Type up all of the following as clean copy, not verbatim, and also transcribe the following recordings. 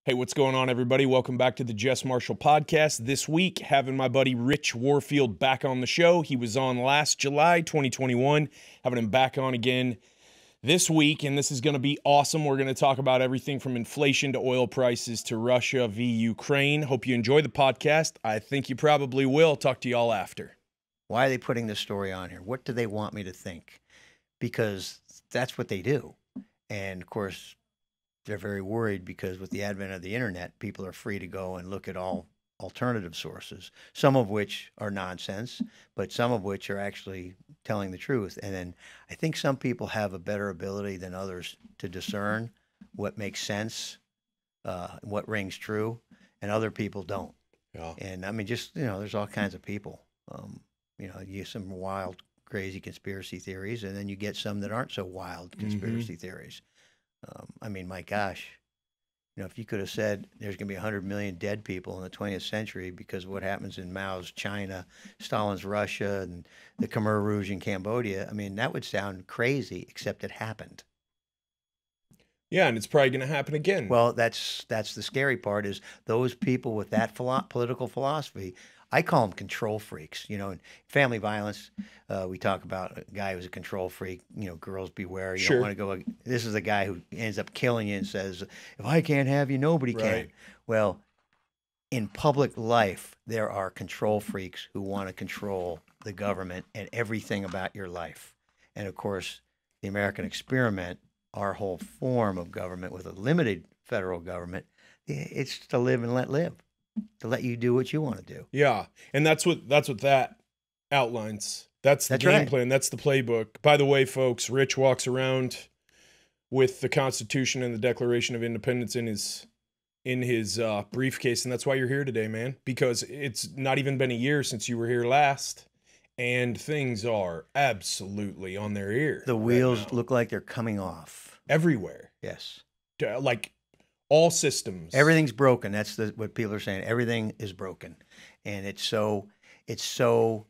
Hey, what's going on, everybody? Welcome back to the Jess Marshall podcast. This week, having my buddy Rich Warfield back on the show. He was on last July 2021, having him back on again this week, and this is going to be awesome. We're going to talk about everything from inflation to oil prices to Russia v. Ukraine. Hope you enjoy the podcast. I think you probably will. Talk to y'all after. Why are they putting this story on here? What do they want me to think? Because that's what they do. And, of course, they're very worried because with the advent of the internet, people are free to go and look at all alternative sources, some of which are nonsense, but some of which are actually telling the truth. And then I think some people have a better ability than others to discern what makes sense, what rings true, and other people don't. Yeah. And I mean, just, there's all kinds of people. You get some wild, crazy conspiracy theories, and then you get some that aren't so wild conspiracy theories. I mean, my gosh, if you could have said there's going to be 100 million dead people in the 20th century because of what happens in Mao's China, Stalin's Russia, and the Khmer Rouge in Cambodia, I mean, that would sound crazy, except it happened. Yeah, and it's probably going to happen again. Well, that's the scary part is those people with that political philosophy. I call them control freaks. In family violence, we talk about a guy who's a control freak. Girls beware. You don't want to go. This is a guy who ends up killing you and says, "If I can't have you, nobody can." Well, in public life, there are control freaks who want to control the government and everything about your life. And of course, the American experiment, our whole form of government with a limited federal government, it's to live and let live. To let you do what you want to do. Yeah, and that's what that outlines. That's the game plan. That's the playbook. By the way, folks, Rich walks around with the Constitution and the Declaration of Independence in his briefcase, and that's why you're here today, man. Because it's not even been a year since you were here last, and things are absolutely on their ear. The wheels look like they're coming off everywhere. Yes, like. All systems. Everything's broken. That's what people are saying. Everything is broken. And it's so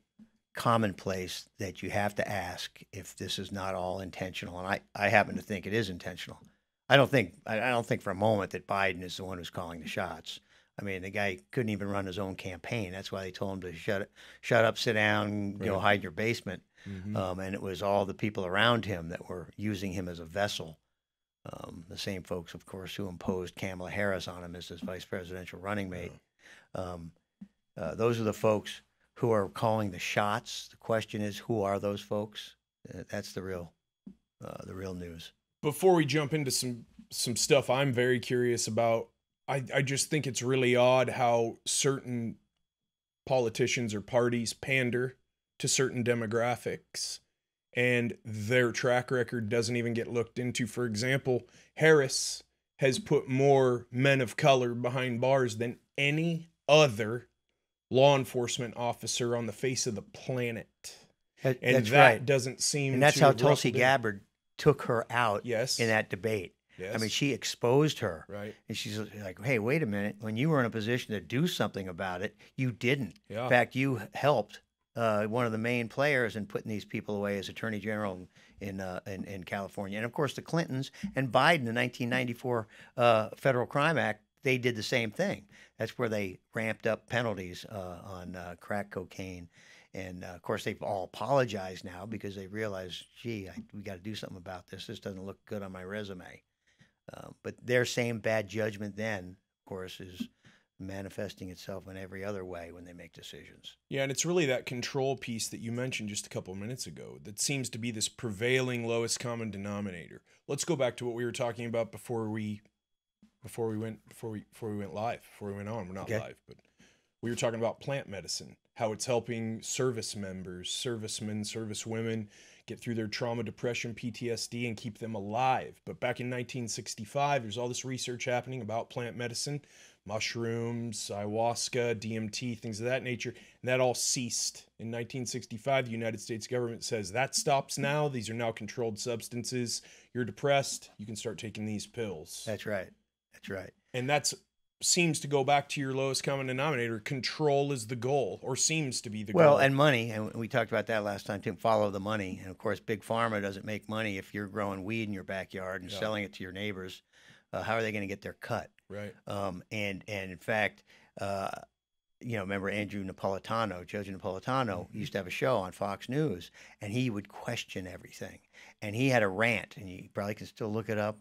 commonplace that you have to ask if this is not all intentional. And I happen to think it is intentional. I don't think for a moment that Biden is the one who's calling the shots. I mean, the guy couldn't even run his own campaign. That's why they told him to shut up, sit down, go hide in your basement. Mm-hmm. And it was all the people around him that were using him as a vessel. The same folks, of course, who imposed Kamala Harris on him as his vice presidential running mate. Those are the folks who are calling the shots. The question is, who are those folks? That's the real news. Before we jump into some stuff I'm very curious about, I just think it's really odd how certain politicians or parties pander to certain demographics. And their track record doesn't even get looked into. For example, Harris has put more men of color behind bars than any other law enforcement officer on the face of the planet. That's right. Doesn't seem and that's to how Tulsi Gabbard took her out in that debate. Yes. I mean, she exposed her. Right. And she's like, hey, wait a minute. When you were in a position to do something about it, you didn't. Yeah. In fact, you helped one of the main players in putting these people away as Attorney General in California. And, of course, the Clintons and Biden, the 1994 Federal Crime Act, they did the same thing. That's where they ramped up penalties on crack cocaine. And, of course, they've all apologized now because they realize, gee, we got to do something about this. This doesn't look good on my resume. But their same bad judgment then, of course, is manifesting itself in every other way when they make decisions. Yeah, and it's really that control piece that you mentioned just a couple of minutes ago that seems to be this prevailing lowest common denominator. Let's go back to what we were talking about before we went live. Before we went on, we're not live, but we were talking about plant medicine, how it's helping service members, servicemen, servicewomen get through their trauma, depression, PTSD, and keep them alive. But back in 1965, there's all this research happening about plant medicine, mushrooms, ayahuasca, DMT, things of that nature, and that all ceased. In 1965, the United States government says that stops now. These are now controlled substances. You're depressed, you can start taking these pills. That's right. That's right. And that's seems to go back to your lowest common denominator. Control is the goal, or seems to be the goal. Well, and money, and we talked about that last time too. Follow the money, and of course, big pharma doesn't make money if you're growing weed in your backyard and selling it to your neighbors. How are they going to get their cut? Right. And in fact, remember Andrew Napolitano, Judge Napolitano, used to have a show on Fox News, and he would question everything. And he had a rant, and you probably can still look it up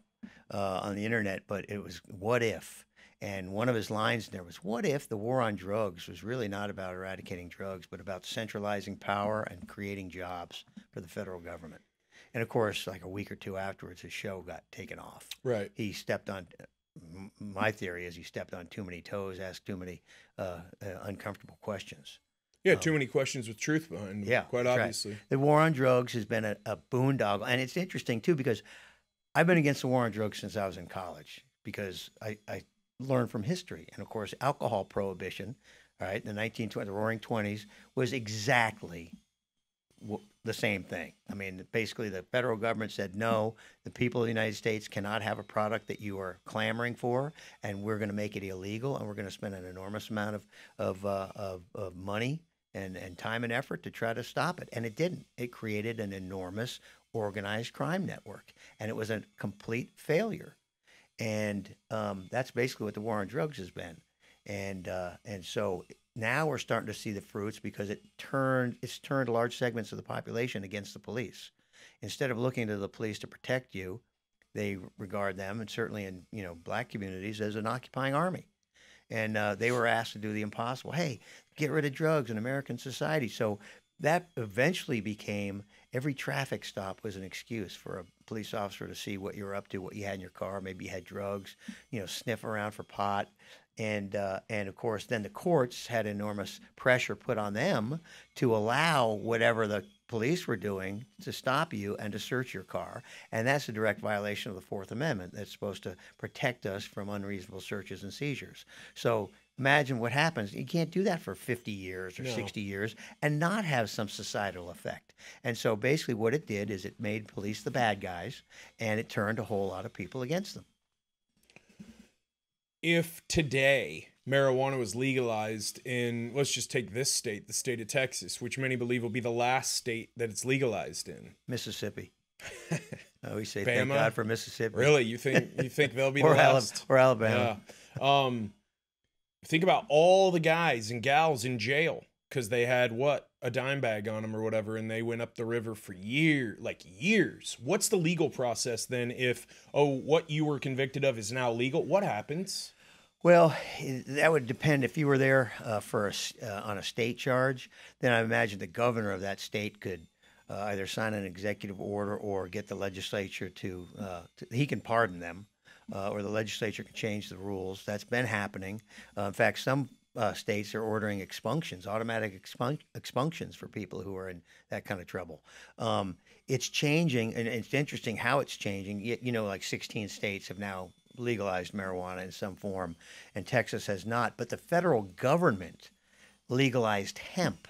on the internet, but it was, what if? And one of his lines in there was, what if the war on drugs was really not about eradicating drugs, but about centralizing power and creating jobs for the federal government? And of course, like a week or two afterwards, his show got taken off. Right. He stepped on, my theory is he stepped on too many toes, asked too many uncomfortable questions. Yeah, too many questions with truth behind them, yeah, quite obviously. Right. The war on drugs has been a boondoggle. And it's interesting, too, because I've been against the war on drugs since I was in college, because I learned from history. And, of course, alcohol prohibition, all right, in the 1920s, the Roaring '20s, was exactly the same thing. I mean, basically, the federal government said, no, the people of the United States cannot have a product that you are clamoring for, and we're going to make it illegal, and we're going to spend an enormous amount of money and time and effort to try to stop it. And it didn't. It created an enormous organized crime network, and it was a complete failure. And that's basically what the war on drugs has been. And so now we're starting to see the fruits, because it's turned large segments of the population against the police. Instead of looking to the police to protect you, they regard them, and certainly in black communities, as an occupying army. And they were asked to do the impossible. Hey, get rid of drugs in American society. So that eventually became, every traffic stop was an excuse for a police officer to see what you were up to, what you had in your car. Maybe you had drugs, sniff around for pot. And of course, then the courts had enormous pressure put on them to allow whatever the police were doing to stop you and to search your car. And that's a direct violation of the Fourth Amendment that's supposed to protect us from unreasonable searches and seizures. So imagine what happens. You can't do that for 50 years or 60 years and not have some societal effect. And so basically what it did is it made police the bad guys, and it turned a whole lot of people against them. If today marijuana was legalized in, let's just take this state, the state of Texas, which many believe will be the last state that it's legalized in. Mississippi. We say Bama? Thank God for Mississippi. Really? You think they'll be or the last? Or Alabama. Yeah. Think about all the guys and gals in jail because they had a dime bag on them or whatever, and they went up the river for years. What's the legal process then if, what you were convicted of is now legal? What happens? Well, that would depend. If you were there on a state charge, then I imagine the governor of that state could either sign an executive order or get the legislature to he can pardon them, or the legislature can change the rules. That's been happening. In fact, some states are ordering expunctions, automatic expunctions for people who are in that kind of trouble. It's changing, and it's interesting how it's changing. Like 16 states have now legalized marijuana in some form, and Texas has not. But the federal government legalized hemp,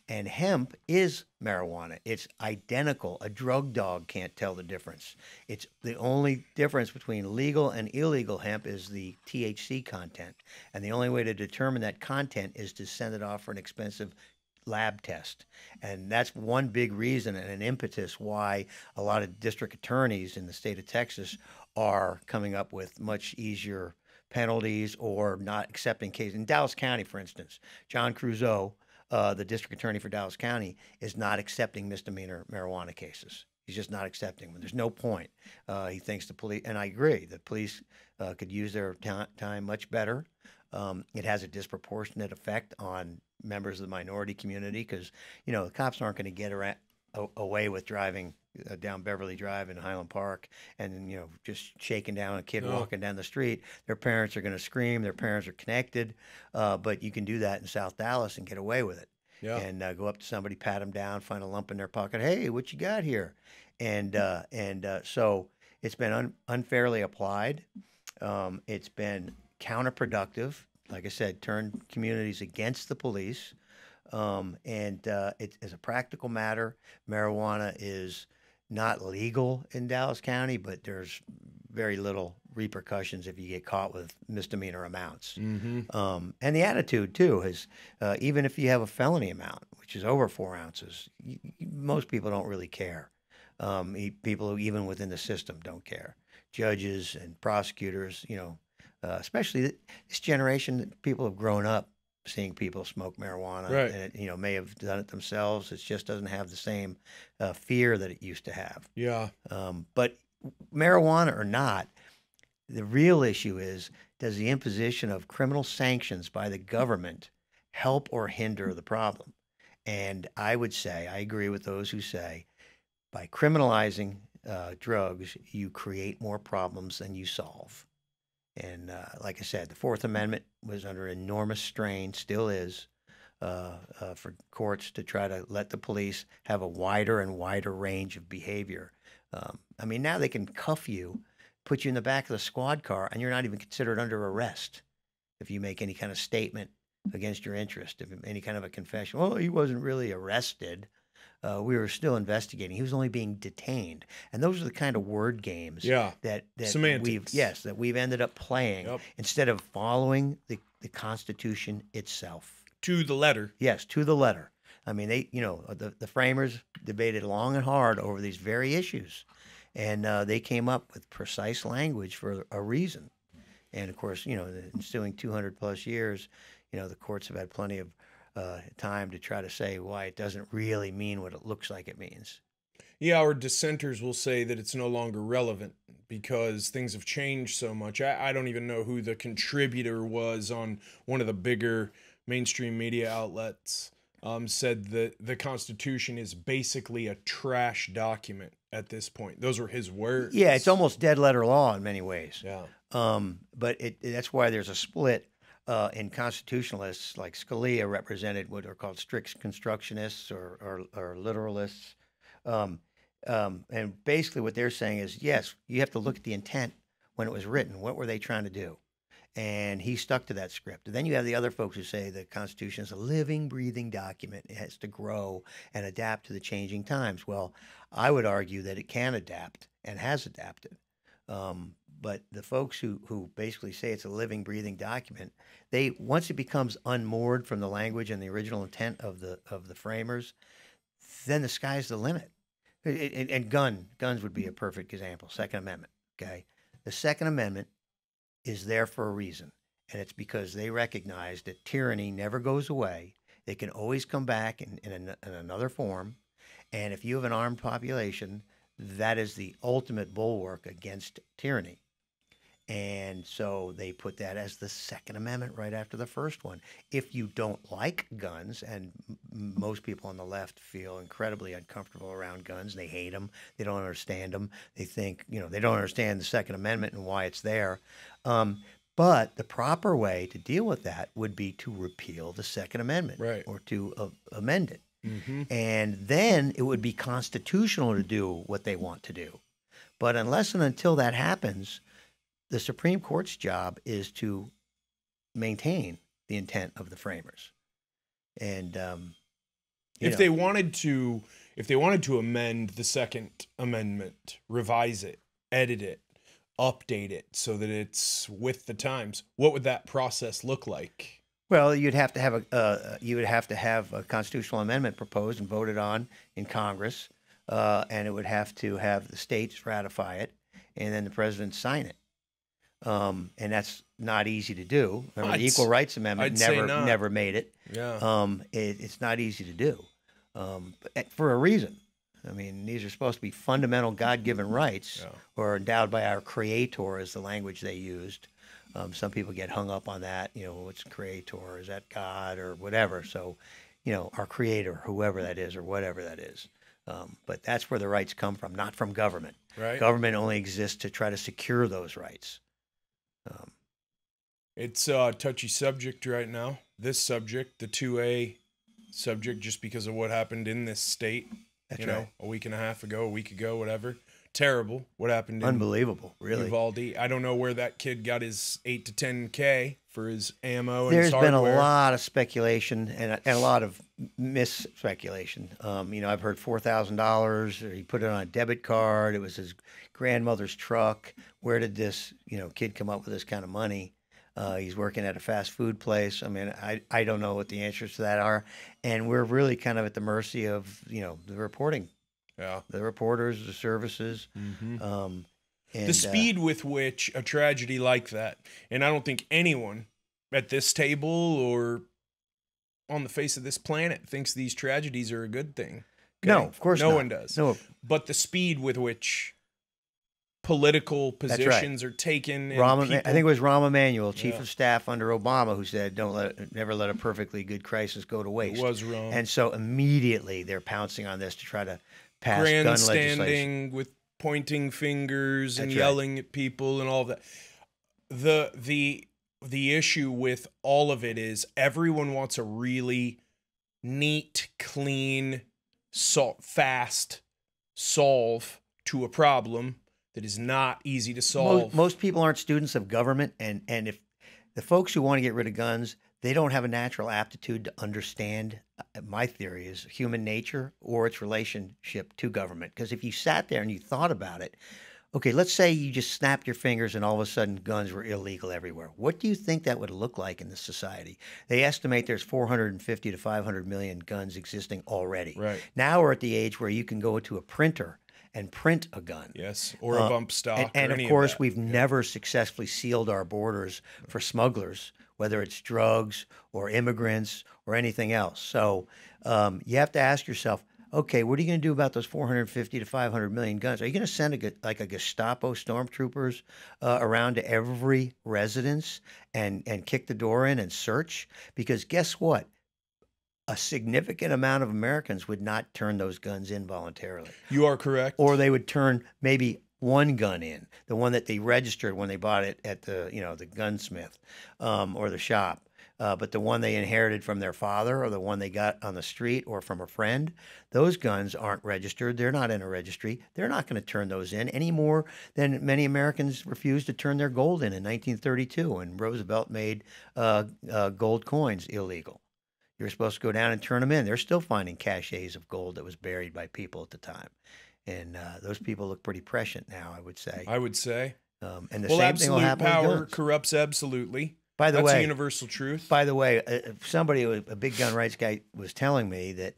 and hemp is marijuana. It's identical. A drug dog can't tell the difference. It's the only difference between legal and illegal hemp is the THC content, and the only way to determine that content is to send it off for an expensive lab test. And that's one big reason and an impetus why a lot of district attorneys in the state of Texas are coming up with much easier penalties or not accepting cases. In Dallas County, for instance, John Creuzot, the district attorney for Dallas County, is not accepting misdemeanor marijuana cases. He's just not accepting them. There's no point. He thinks the police, and I agree, the police could use their time much better. It has a disproportionate effect on members of the minority community because, the cops aren't going to get away with driving down Beverly Drive in Highland Park and, just shaking down a kid walking down the street. Their parents are going to scream. Their parents are connected. But you can do that in South Dallas and get away with it. Yeah. And go up to somebody, pat them down, find a lump in their pocket. Hey, what you got here? And so it's been unfairly applied. It's been counterproductive. Like I said, turn communities against the police. As a practical matter, marijuana is not legal in Dallas County, but there's very little repercussions if you get caught with misdemeanor amounts. Mm-hmm. And the attitude, too, is even if you have a felony amount, which is over 4 ounces, most people don't really care. People even within the system don't care. judges and prosecutors, especially this generation, people have grown up seeing people smoke marijuana, Right. and it, may have done it themselves. It just doesn't have the same fear that it used to have. Yeah. But marijuana or not, the real issue is, does the imposition of criminal sanctions by the government help or hinder the problem? And I would say, I agree with those who say, by criminalizing drugs, you create more problems than you solve. And like I said, the Fourth Amendment was under enormous strain, still is, for courts to try to let the police have a wider and wider range of behavior. Now they can cuff you, put you in the back of the squad car, and you're not even considered under arrest if you make any kind of statement against your interest, if any kind of a confession. Well, he wasn't really arrested. We were still investigating. He was only being detained. And those are the kind of word games that Semantics. we've ended up playing instead of following the Constitution itself. To the letter. Yes, to the letter. The framers debated long and hard over these very issues, and they came up with precise language for a reason. And of course, the ensuing 200 plus years, the courts have had plenty of time to try to say why it doesn't really mean what it looks like it means. Yeah, our dissenters will say that it's no longer relevant because things have changed so much. I don't even know who the contributor was on one of the bigger mainstream media outlets. Said that the Constitution is basically a trash document at this point. Those were his words. Yeah, it's almost dead letter law in many ways. Yeah. But that's why there's a split in constitutionalists. Like Scalia represented what are called strict constructionists or literalists. And basically what they're saying is, yes, you have to look at the intent when it was written. What were they trying to do? And he stuck to that script. And then you have the other folks who say the Constitution is a living, breathing document. It has to grow and adapt to the changing times. Well, I would argue that it can adapt and has adapted. But the folks who basically say it's a living, breathing document, once it becomes unmoored from the language and the original intent of the framers, then the sky's the limit. And guns would be a perfect example. Second Amendment. Okay, the Second Amendment is there for a reason, and it's because they recognize that tyranny never goes away. They can always come back in another form, and if you have an armed population, that is the ultimate bulwark against tyranny. And so they put that as the Second Amendment right after the first one. If you don't like guns, and most people on the left feel incredibly uncomfortable around guns, they hate them, they don't understand them, they think, they don't understand the Second Amendment and why it's there. But the proper way to deal with that would be to repeal the Second Amendment, right, or to amend it. Mm-hmm. And then it would be constitutional to do what they want to do. But unless and until that happens, the Supreme Court's job is to maintain the intent of the framers. And if they wanted to amend the Second Amendment, revise it, edit it, update it so that it's with the times, what would that process look like? Well, you'd have to have a constitutional amendment proposed and voted on in Congress, and it would have to have the states ratify it, and then the president sign it. And that's not easy to do. Remember, the Equal Rights Amendment never made it. Yeah. It's not easy to do, but for a reason. I mean, these are supposed to be fundamental God-given rights, or endowed by our Creator, is the language they used. Some people get hung up on that. What's Creator? Is that God or whatever? So, our Creator, whoever that is or whatever that is. But that's where the rights come from, not from government. Right. Government only exists to try to secure those rights. It's a touchy subject right now. This subject, the 2A subject, just because of what happened in this state. That's right. A week and a half ago, a week ago, whatever. Terrible. What happened in Unbelievable, really. Uvalde. I don't know where that kid got his 8 to 10K for his ammo and There's his hardware. been a lot of speculation and a lot of mis-speculation. I've heard $4,000, or he put it on a debit card. It was his grandmother's truck. Where did this, kid come up with this kind of money? He's working at a fast food place. I mean, I don't know what the answers to that are. And we're really kind of at the mercy of, the reporting. Yeah. The reporters, the services. Mm-hmm. And, The speed with which a tragedy like that, and I don't think anyone at this table or on the face of this planet thinks these tragedies are a good thing. Okay? No, of course no not. one does. No. But the speed with which political positions are taken, and I people, think it was Rahm Emanuel, chief of staff under Obama, who said, never let a perfectly good crisis go to waste. it was wrong. And so immediately they're pouncing on this to try to pass gun legislation. Grandstanding with pointing fingers and That's yelling at people and all of that. The issue with all of it is everyone wants a really neat, clean, fast solve to a problem that is not easy to solve. Most people aren't students of government, and if the folks who want to get rid of guns, they don't have a natural aptitude to understand, my theory is, human nature or its relationship to government. Because if you sat there and you thought about it, okay, let's say you just snapped your fingers and all of a sudden guns were illegal everywhere. What do you think that would look like in this society? They estimate there's 450 to 500 million guns existing already. Right. Now we're at the age where you can go to a printer and print a gun. Yes, or a bump stock. And or of any course, that. we've never successfully sealed our borders for smugglers, whether it's drugs or immigrants or anything else. So you have to ask yourself, okay, what are you going to do about those 450 to 500 million guns? Are you going to send a Gestapo stormtroopers around to every residence and kick the door in and search? Because guess what? A significant amount of Americans would not turn those guns in voluntarily. You are correct. Or they would turn maybe one gun in, the one that they registered when they bought it at the gunsmith or the shop. But the one they inherited from their father or the one they got on the street or from a friend, those guns aren't registered. They're not in a registry. They're not going to turn those in any more than many Americans refused to turn their gold in 1932 when Roosevelt made gold coins illegal. You're supposed to go down and turn them in. They're still finding caches of gold that was buried by people at the time. And those people look pretty prescient now, I would say. And the same thing will happen with power guns. corrupts absolutely. By the That's way, a universal truth. By the way, a big gun rights guy was telling me that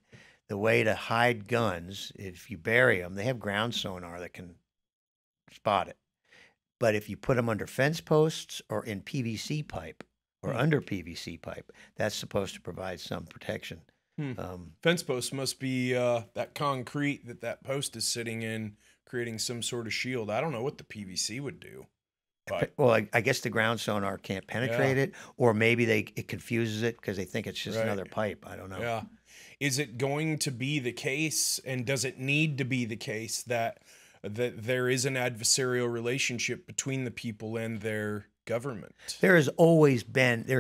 the way to hide guns, if you bury them, they have ground sonar that can spot it. But if you put them under fence posts or in PVC pipe or under PVC pipe, that's supposed to provide some protection. Fence posts must be that concrete that post is sitting in, creating some sort of shield. I don't know what the PVC would do. But, well, I guess the ground sonar can't penetrate it, or maybe it confuses it because they think it's just another pipe. I don't know. Yeah. Is it going to be the case, and does it need to be the case that there is an adversarial relationship between the people and their government? There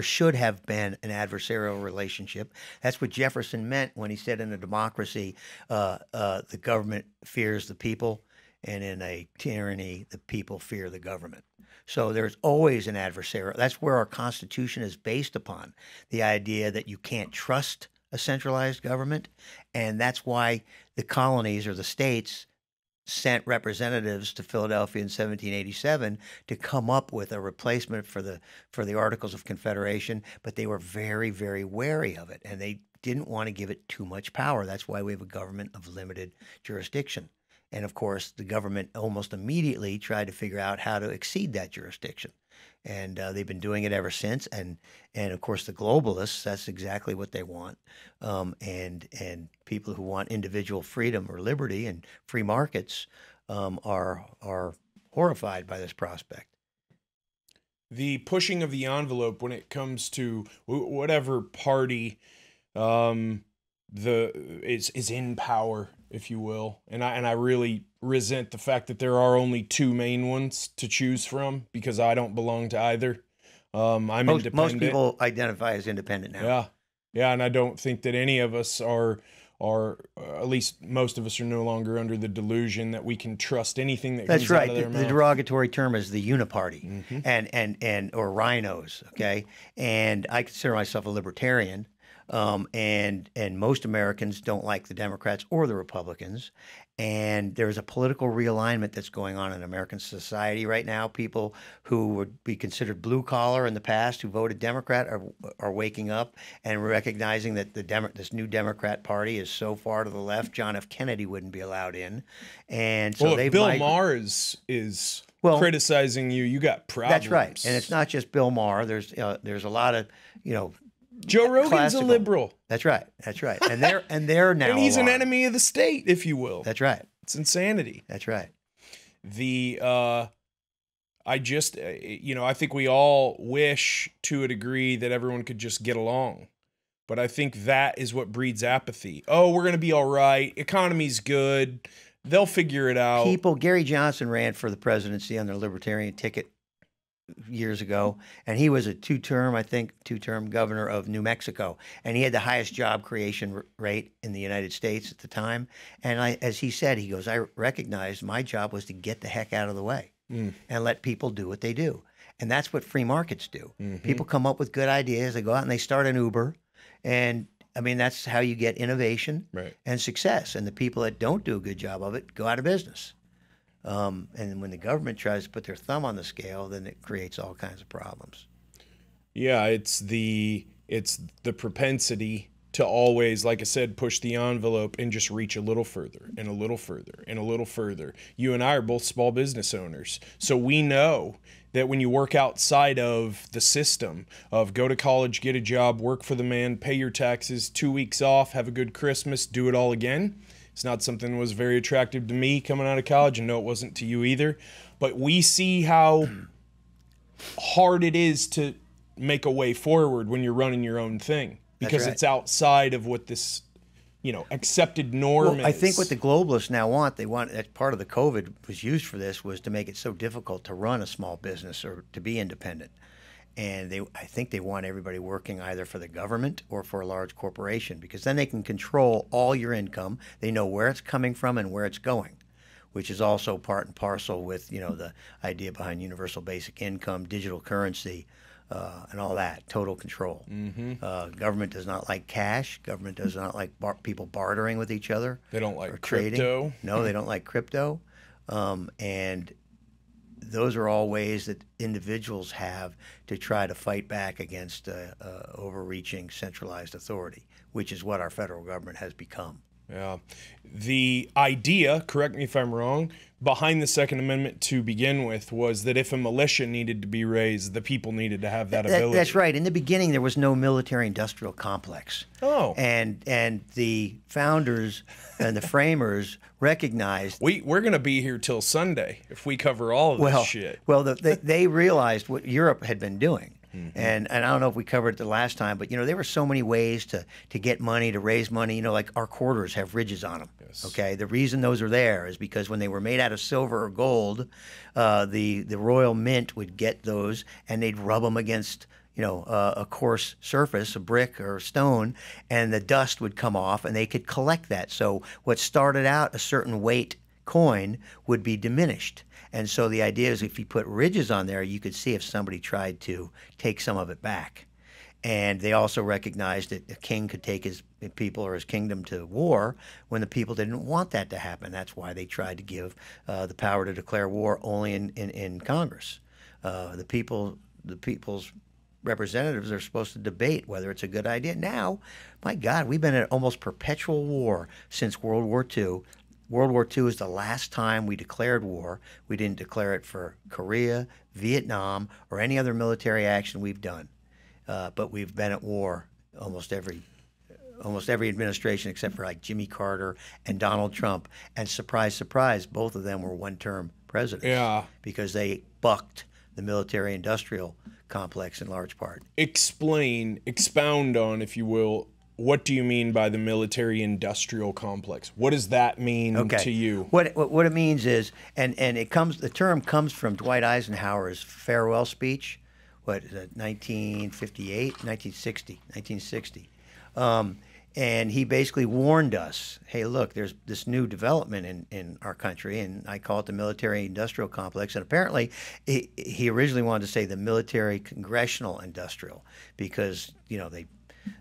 should have been an adversarial relationship. That's what Jefferson meant when he said in a democracy, the government fears the people, and in a tyranny, the people fear the government. So there's always an adversarial. That's where our Constitution is based upon, the idea that you can't trust a centralized government. And that's why the colonies or the states sent representatives to Philadelphia in 1787 to come up with a replacement for the Articles of Confederation, but they were very, very wary of it, and they didn't want to give it too much power. That's why we have a government of limited jurisdiction. And of course, the government almost immediately tried to figure out how to exceed that jurisdiction. And they've been doing it ever since. And of course, the globalists, that's exactly what they want. And people who want individual freedom or liberty and free markets are horrified by this prospect. The pushing of the envelope when it comes to whatever party is in power, if you will, and I really resent the fact that there are only two main ones to choose from, because I don't belong to either. I'm independent. Most people identify as independent now. Yeah, and I don't think that any of us are at least most of us are no longer under the delusion that we can trust anything that comes out of their mouth. The derogatory term is the uniparty, and or rhinos. Okay, and I consider myself a libertarian. And most Americans don't like the Democrats or the Republicans. And there's a political realignment that's going on in American society right now. People who would be considered blue collar in the past, who voted Democrat, are waking up and recognizing that this new Democrat Party is so far to the left, John F. Kennedy wouldn't be allowed in. And so Bill Maher is criticizing you, you got problems. That's right. And it's not just Bill Maher. There's a lot of, Joe Rogan's classical. a liberal. That's right. And they're now and he's an alarmed. enemy of the state, if you will. That's right. It's insanity. That's right. I think we all wish to a degree that everyone could just get along. But I think that is what breeds apathy. Oh, we're going to be all right. Economy's good. They'll figure it out. Gary Johnson ran for the presidency on the Libertarian ticket years ago, and he was a two-term governor of New Mexico, and he had the highest job creation rate in the United States at the time. And as he said, he goes, I recognized my job was to get the heck out of the way and let people do what they do. And that's what free markets do. People come up with good ideas. They go out and they start an Uber. And I mean, that's how you get innovation and success. And the people that don't do a good job of it go out of business. And when the government tries to put their thumb on the scale, then it creates all kinds of problems. Yeah, it's the propensity to always, like I said, push the envelope and just reach a little further and a little further and a little further. You and I are both small business owners, so we know that when you work outside of the system of go to college, get a job, work for the man, pay your taxes, 2 weeks off, have a good Christmas, do it all again. It's not something that was very attractive to me coming out of college, and no, it wasn't to you either. But we see how hard it is to make a way forward when you're running your own thing, because it's outside of what this, accepted norm is. I think what the globalists now want, that's part of the COVID was used for this, was to make it so difficult to run a small business or to be independent. And I think they want everybody working either for the government or for a large corporation, because then they can control all your income. They know where it's coming from and where it's going, which is also part and parcel with, the idea behind universal basic income, digital currency, and all that, total control. Government does not like cash. Government does not like people bartering with each other. They don't like crypto. Trading. No, they don't like crypto. And those are all ways that individuals have to try to fight back against overreaching centralized authority, which is what our federal government has become. Yeah. The idea, correct me if I'm wrong, behind the Second Amendment to begin with was that if a militia needed to be raised, the people needed to have that ability. That's right. In the beginning, there was no military-industrial complex. Oh. And the founders and the framers recognized... We're going to be here till Sunday if we cover all of this shit. Well, they realized what Europe had been doing. And I don't know if we covered it the last time, but there were so many ways to get money, to raise money. Like our quarters have ridges on them. Yes. Okay, the reason those are there is because when they were made out of silver or gold, the Royal Mint would get those and they'd rub them against a coarse surface, a brick or a stone, and the dust would come off, and they could collect that. So what started out a certain weight coin would be diminished. And so the idea is if you put ridges on there, you could see if somebody tried to take some of it back. And they also recognized that a king could take his people or his kingdom to war when the people didn't want that to happen. That's why they tried to give the power to declare war only in Congress. The people's representatives are supposed to debate whether it's a good idea. Now, my God, we've been in almost perpetual war since World War II. World War II is the last time we declared war. We didn't declare it for Korea, Vietnam, or any other military action we've done. But we've been at war almost every administration except for like Jimmy Carter and Donald Trump. And surprise, surprise, both of them were one-term presidents. Yeah. Because they bucked the military-industrial complex in large part. Expound on, if you will, what do you mean by the military-industrial complex? What does that mean to you? What it means is, the term comes from Dwight Eisenhower's farewell speech. What is it, 1960. And he basically warned us, hey, look, there's this new development in our country, and I call it the military-industrial complex. And apparently, he originally wanted to say the military-congressional industrial, because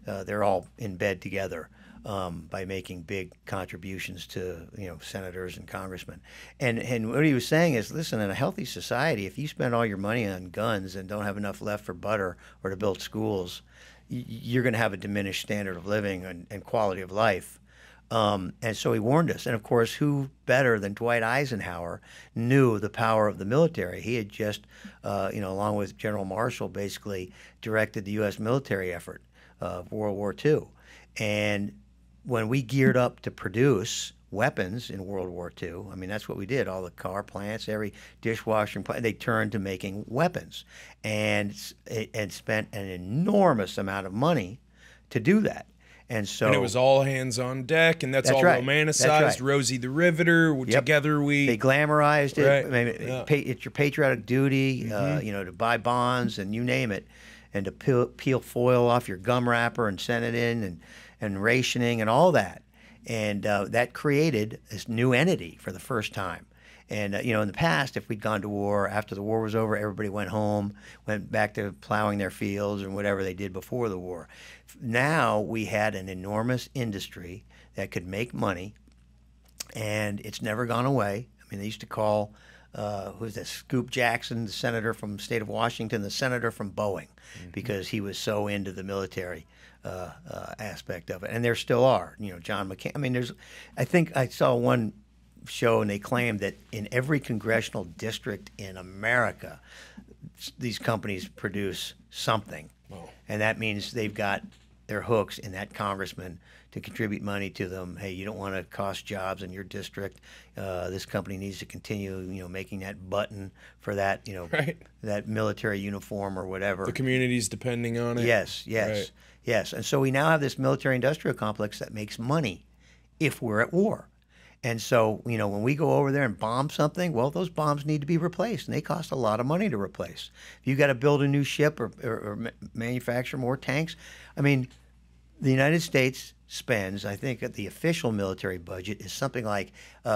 they're all in bed together by making big contributions to senators and congressmen. And what he was saying is, listen, in a healthy society, if you spend all your money on guns and don't have enough left for butter or to build schools, you're going to have a diminished standard of living and quality of life. And so he warned us. And of course, who better than Dwight Eisenhower knew the power of the military? He had just, along with General Marshall, basically directed the U.S. military effort of World War II. And when we geared up to produce weapons in World War II, I mean, that's what we did. All the car plants, every dishwasher plant, they turned to making weapons and spent an enormous amount of money to do that. And so, and it was all hands on deck, and that's all right. romanticized. That's right. Rosie the Riveter. Yep. Together they glamorized it. Right. I mean, Yeah. It's your patriotic duty, to buy bonds and you name it, and to peel foil off your gum wrapper and send it in, and rationing and all that. And that created this new entity for the first time. And, in the past, if we'd gone to war, after the war was over, everybody went home, went back to plowing their fields and whatever they did before the war. Now we had an enormous industry that could make money, and it's never gone away. I mean, they used to call, who's this, Scoop Jackson, the senator from the state of Washington, the senator from Boeing, because he was so into the military aspect of it. And there still are, John McCain. I mean, I think I saw one show, and they claimed that in every congressional district in America, these companies produce something. Oh. And that means they've got their hooks in that congressman to contribute money to them. Hey, you don't want to cost jobs in your district. This company needs to continue, making that button for that, right. that military uniform or whatever. The community's depending on it. Yes. Right. Yes. And so we now have this military-industrial complex that makes money if we're at war. And so, when we go over there and bomb something, well, those bombs need to be replaced, and they cost a lot of money to replace. If you got to build a new ship or manufacture more tanks, I mean, the United States spends, I think, at the official military budget is something like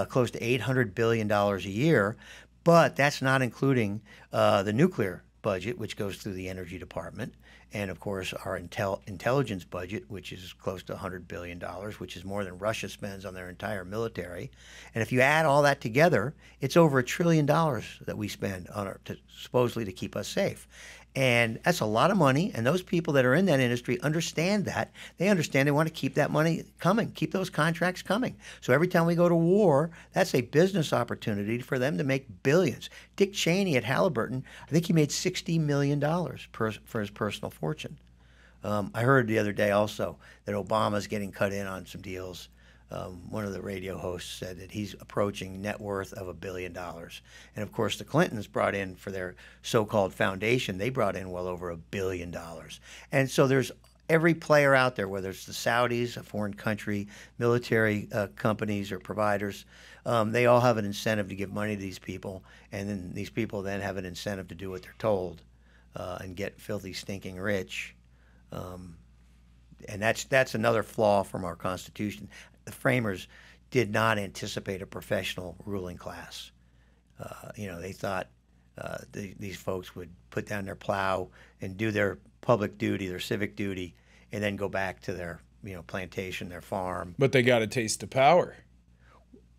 close to $800 billion a year, but that's not including the nuclear budget, which goes through the Energy Department, and of course our intelligence budget, which is close to $100 billion, which is more than Russia spends on their entire military. And if you add all that together, it's over $1 trillion that we spend on supposedly to keep us safe. And that's a lot of money, and those people that are in that industry understand that. They understand they want to keep that money coming, keep those contracts coming. So every time we go to war, that's a business opportunity for them to make billions. Dick Cheney at Halliburton, I think he made $60 million for his personal fortune. I heard the other day also that Obama's getting cut in on some deals. One of the radio hosts said that he's approaching net worth of $1 billion. And of course, the Clintons brought in for their so-called foundation, they brought in well over $1 billion. And so there's every player out there, whether it's the Saudis, a foreign country, military companies or providers, they all have an incentive to give money to these people. And then these people then have an incentive to do what they're told and get filthy, stinking rich. And that's another flaw from our Constitution. The framers did not anticipate a professional ruling class. They thought these folks would put down their plow and do their public duty, their civic duty, and then go back to their plantation, their farm. But they got a taste of power.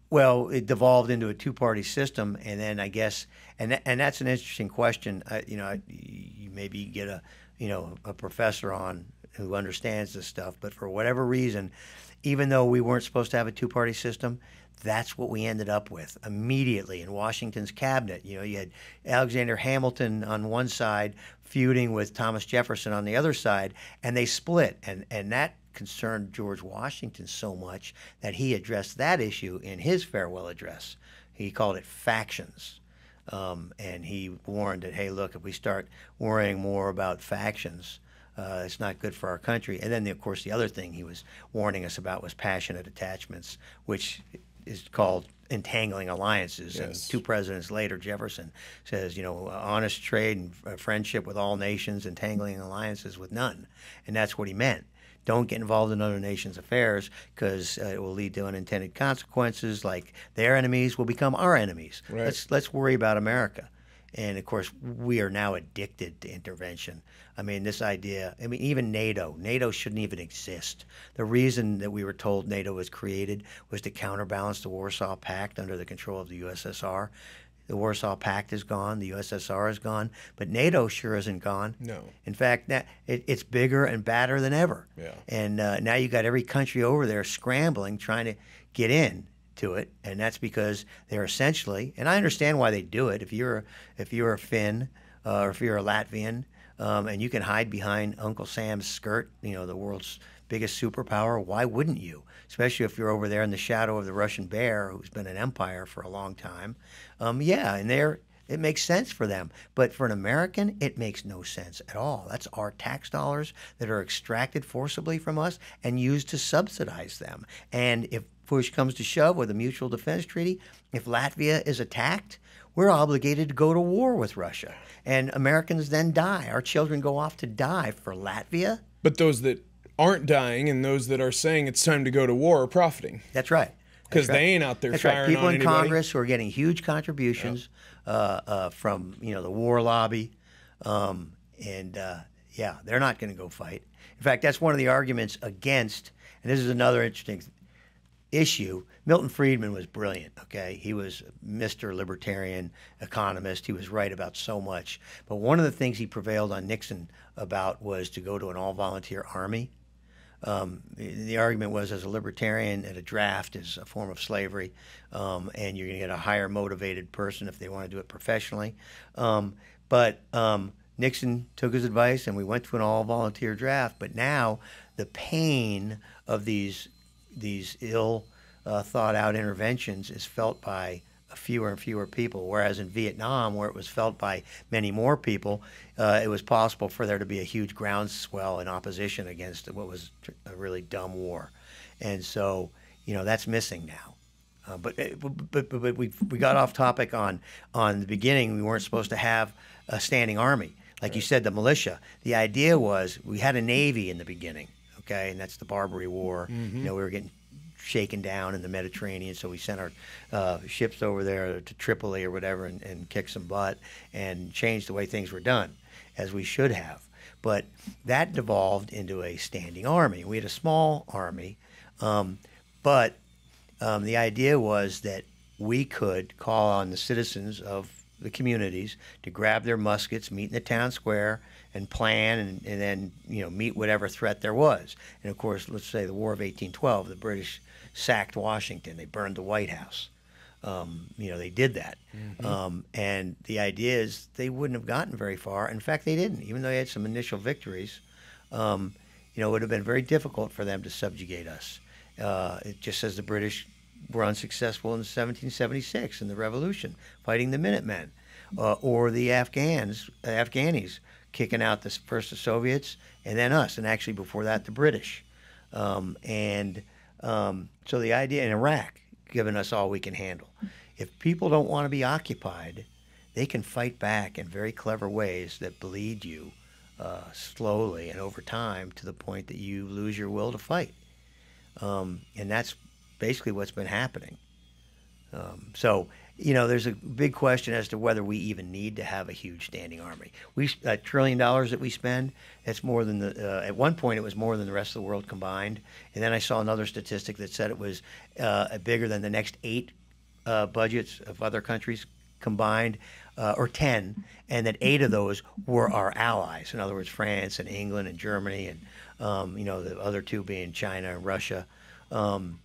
Well, it devolved into a two-party system, and then I guess, and that's an interesting question. You maybe get a professor on who understands this stuff, but for whatever reason, even though we weren't supposed to have a two-party system, that's what we ended up with immediately in Washington's cabinet. You had Alexander Hamilton on one side feuding with Thomas Jefferson on the other side, and they split. And that concerned George Washington so much that he addressed that issue in his farewell address. He called it factions. And he warned that, hey, look, if we start worrying more about factions, it's not good for our country. And then, of course, the other thing he was warning us about was passionate attachments, which is called entangling alliances. Yes. And 2 presidents later, Jefferson says, honest trade and friendship with all nations, entangling alliances with none. And that's what he meant. Don't get involved in other nations' affairs because it will lead to unintended consequences, like their enemies will become our enemies. Right. Let's worry about America. And, of course, we are now addicted to intervention. I mean, this idea, even NATO shouldn't even exist. The reason that we were told NATO was created was to counterbalance the Warsaw Pact under the control of the USSR. The Warsaw Pact is gone. The USSR is gone. But NATO sure isn't gone. No. In fact, it's bigger and badder than ever. Yeah. And now you got every country over there scrambling, trying to get in to it. And that's because they're essentially, and I understand why they do it. If you're a Finn or if you're a Latvian, and you can hide behind Uncle Sam's skirt, the world's biggest superpower, why wouldn't you? Especially if you're over there in the shadow of the Russian bear, who's been an empire for a long time. Yeah, and it makes sense for them. But for an American, it makes no sense at all. That's our tax dollars that are extracted forcibly from us and used to subsidize them. And if push comes to shove with a mutual defense treaty, if Latvia is attacked, we're obligated to go to war with Russia. And Americans then die. Our children go off to die for Latvia. But those that aren't dying and ththose that are saying it's time to go to war are profiting. That's right. Because they ain't out there That's firing right. People on in anybody. Congress who are getting huge contributions from the war lobby, yeah, they're not going to go fight. In fact, that's one of the arguments against, and this is another interesting issue. Milton Friedman was brilliant. Okay, he was Mr. Libertarian economist. He was right about so much. But one of the things he prevailed on Nixon about was to go to an all-volunteer army. The argument was, as a libertarian, that a draft is a form of slavery, and you're going to get a higher motivated person if they want to do it professionally. But Nixon took his advice, and we went to an all-volunteer draft. But now the pain of these ill thought out interventions is felt by fewer and fewer people, whereas in Vietnam, where it was felt by many more people, it was possible for there to be a huge groundswell in opposition against what was a really dumb war. And so, that's missing now. But we got off topic on the beginning. We weren't supposed to have a standing army. Like you said, the militia. The idea was we had a navy in the beginning, okay, and that's the Barbary War. Mm-hmm. We were getting shaken down in the Mediterranean, so we sent our ships over there to Tripoli or whatever and kicked some butt and changed the way things were done, as we should have. But that devolved into a standing army. We had a small army, but the idea was that we could call on the citizens of the communities to grab their muskets, meet in the town square, and plan, and then meet whatever threat there was. And of course, let's say the War of 1812, the British sacked Washington. They burned the White House. They did that. Mm-hmm. And the idea is they wouldn't have gotten very far. In fact, they didn't. Even though they had some initial victories, it would have been very difficult for them to subjugate us. It just as the British were unsuccessful in 1776 in the Revolution, fighting the Minutemen, or the Afghanis, kicking out first the Soviets and then us, and actually before that the British. So the idea in Iraq, giving us all we can handle. If people don't want to be occupied, they can fight back in very clever ways that bleed you slowly and over time to the point that you lose your will to fight. And that's basically what's been happening. There's a big question as to whether we even need to have a huge standing army. $1 trillion that we spend, that's more than at one point it was more than the rest of the world combined. And then I saw another statistic that said it was bigger than the next 8 budgets of other countries combined, or 10, and that 8 of those were our allies. In other words, France and England and Germany, and the other 2 being China and Russia. And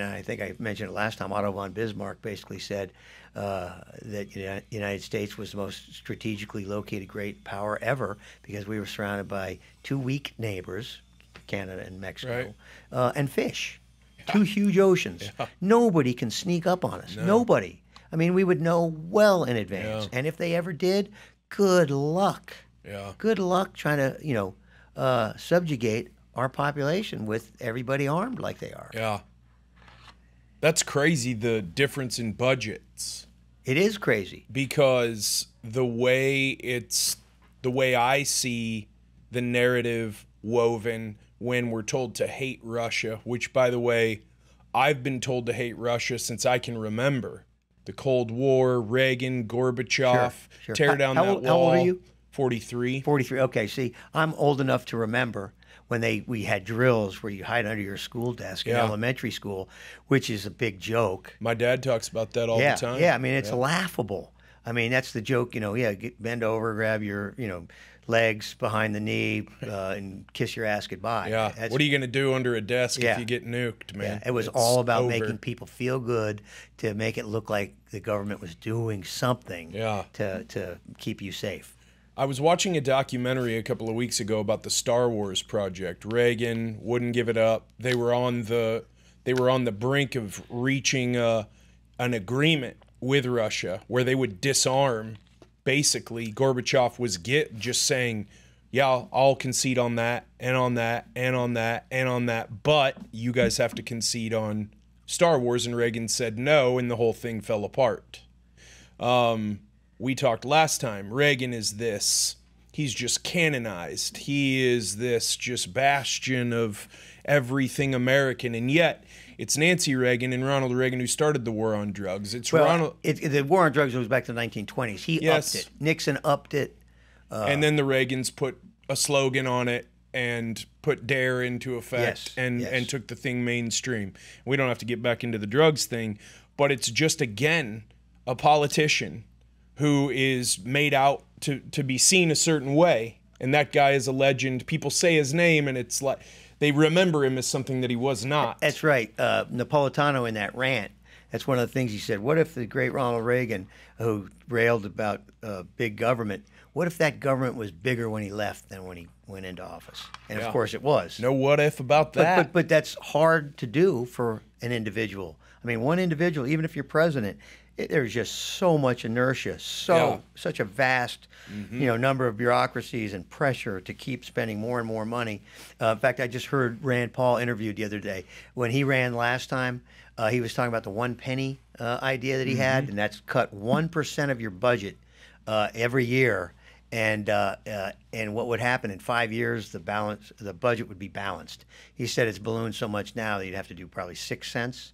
I think I mentioned it last time, Otto von Bismarck basically said that the United States was the most strategically located great power ever because we were surrounded by 2 weak neighbors, Canada and Mexico, and fish. 2 huge oceans. Yeah. Nobody can sneak up on us. No. Nobody. I mean, we would know well in advance. Yeah. And if they ever did, good luck. Yeah. Good luck trying to, subjugate our population with everybody armed like they are. Yeah. That's crazy, the difference in budgets. It is crazy. Because the way I see the narrative woven when we're told to hate Russia, which, by the way, I've been told to hate Russia since I can remember. The Cold War, Reagan, Gorbachev, sure. tear down that wall. How old are you? 43. 43. Okay, see, I'm old enough to remember when we had drills where you hide under your school desk in elementary school, which is a big joke. My dad talks about that all the time. Yeah, I mean, it's laughable. I mean, that's the joke, bend over, grab your, legs behind the knee, and kiss your ass goodbye. Yeah. What are you going to do under a desk if you get nuked, man? Yeah. It was all about making people feel good, to make it look like the government was doing something to keep you safe. I was watching a documentary a couple of weeks ago about the Star Wars project. Reagan wouldn't give it up. They were on the brink of reaching an agreement with Russia where they would disarm. Basically, Gorbachev was just saying, yeah, I'll concede on that and on that and on that and on that, but you guys have to concede on Star Wars. And Reagan said no, and the whole thing fell apart. We talked last time. Reagan is this. He's just canonized. He is this just bastion of everything American, and yet it's Nancy Reagan and Ronald Reagan who started the war on drugs. It's Ronald. The war on drugs goes back to the 1920s. He upped it. Nixon upped it. And then the Reagans put a slogan on it and put DARE into effect and took the thing mainstream. We don't have to get back into the drugs thing, but it's just, again, a politician who is made out to be seen a certain way. And that guy is a legend. People say his name, and it's like they remember him as something that he was not. That's right. Napolitano in that rant, that's one of the things he said. What if the great Ronald Reagan, who railed about big government, what if that government was bigger when he left than when he went into office? And of course it was. No what if about that. But that's hard to do for an individual. I mean, one individual, even if you're president, there's just so much inertia, such a vast, number of bureaucracies and pressure to keep spending more and more money. In fact, I just heard Rand Paul interviewed the other day. When he ran last time, he was talking about the 1 penny idea that he had, and that's cut 1% of your budget every year. And what would happen in 5 years, the budget would be balanced. He said it's ballooned so much now that you'd have to do probably 6 cents.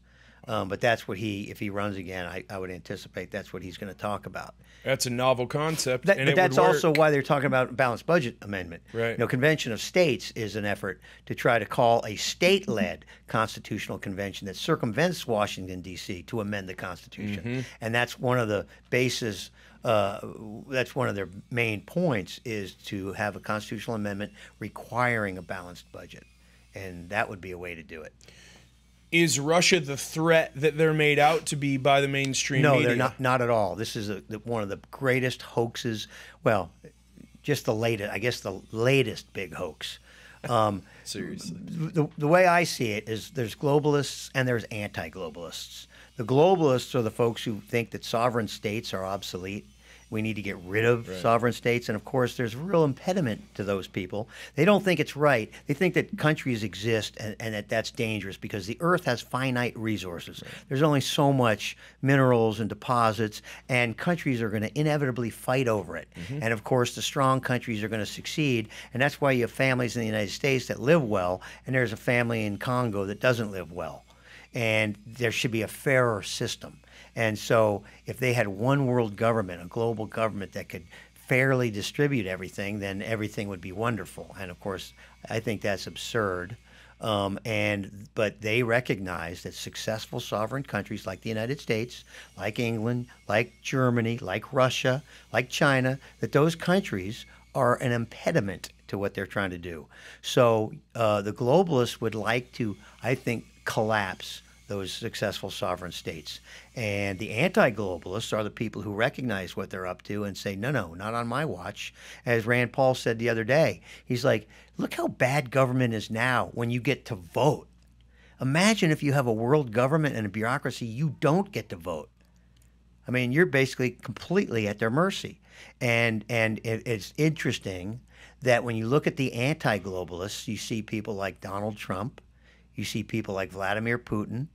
But that's what if he runs again, I would anticipate that's what he's going to talk about. That's a novel concept. But that's also why they're talking about a balanced budget amendment. Right. Convention of States is an effort to try to call a state-led constitutional convention that circumvents Washington, D.C. to amend the Constitution. And that's one of the bases, that's one of their main points, is to have a constitutional amendment requiring a balanced budget. And that would be a way to do it. Is Russia the threat that they're made out to be by the mainstream media? No, they're not at all. This is one of the greatest hoaxes. Well, just the latest big hoax. Seriously. The way I see it is there's globalists and there's anti-globalists. The globalists are the folks who think that sovereign states are obsolete. We need to get rid of sovereign states. And, of course, there's a real impediment to those people. They don't think it's right. They think that countries exist and that that's dangerous because the earth has finite resources. There's only so much minerals and deposits, and countries are going to inevitably fight over it. And, of course, the strong countries are going to succeed. And that's why you have families in the United States that live well, and there's a family in Congo that doesn't live well. And there should be a fairer system. And so if they had one world government, a global government that could fairly distribute everything, then everything would be wonderful. And, of course, I think that's absurd. But they recognize that successful sovereign countries like the United States, like England, like Germany, like Russia, like China, that those countries are an impediment to what they're trying to do. So the globalists would like to, I think, collapse those successful sovereign states. And the anti-globalists are the people who recognize what they're up to and say, no, not on my watch. As Rand Paul said the other day, he's like, look how bad government is now when you get to vote. Imagine if you have a world government and a bureaucracy, you don't get to vote. I mean, you're basically completely at their mercy. And it's interesting that when you look at the anti-globalists, you see people like Donald Trump, you see people like Vladimir Putin,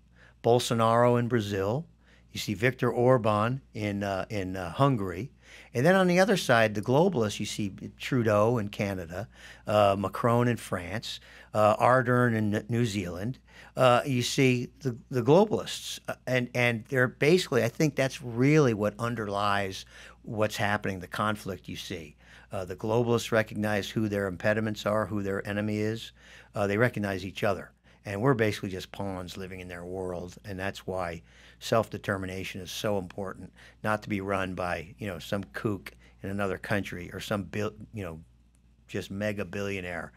Bolsonaro in Brazil. You see Viktor Orban in Hungary. And then on the other side, the globalists, you see Trudeau in Canada, Macron in France, Ardern in New Zealand. You see the globalists. And they're basically, I think that's really what underlies what's happening, the conflict you see. The globalists recognize who their impediments are, who their enemy is. They recognize each other. And we're basically just pawns living in their world. And that's why self-determination is so important, not to be run by, some kook in another country or some, just mega billionaire.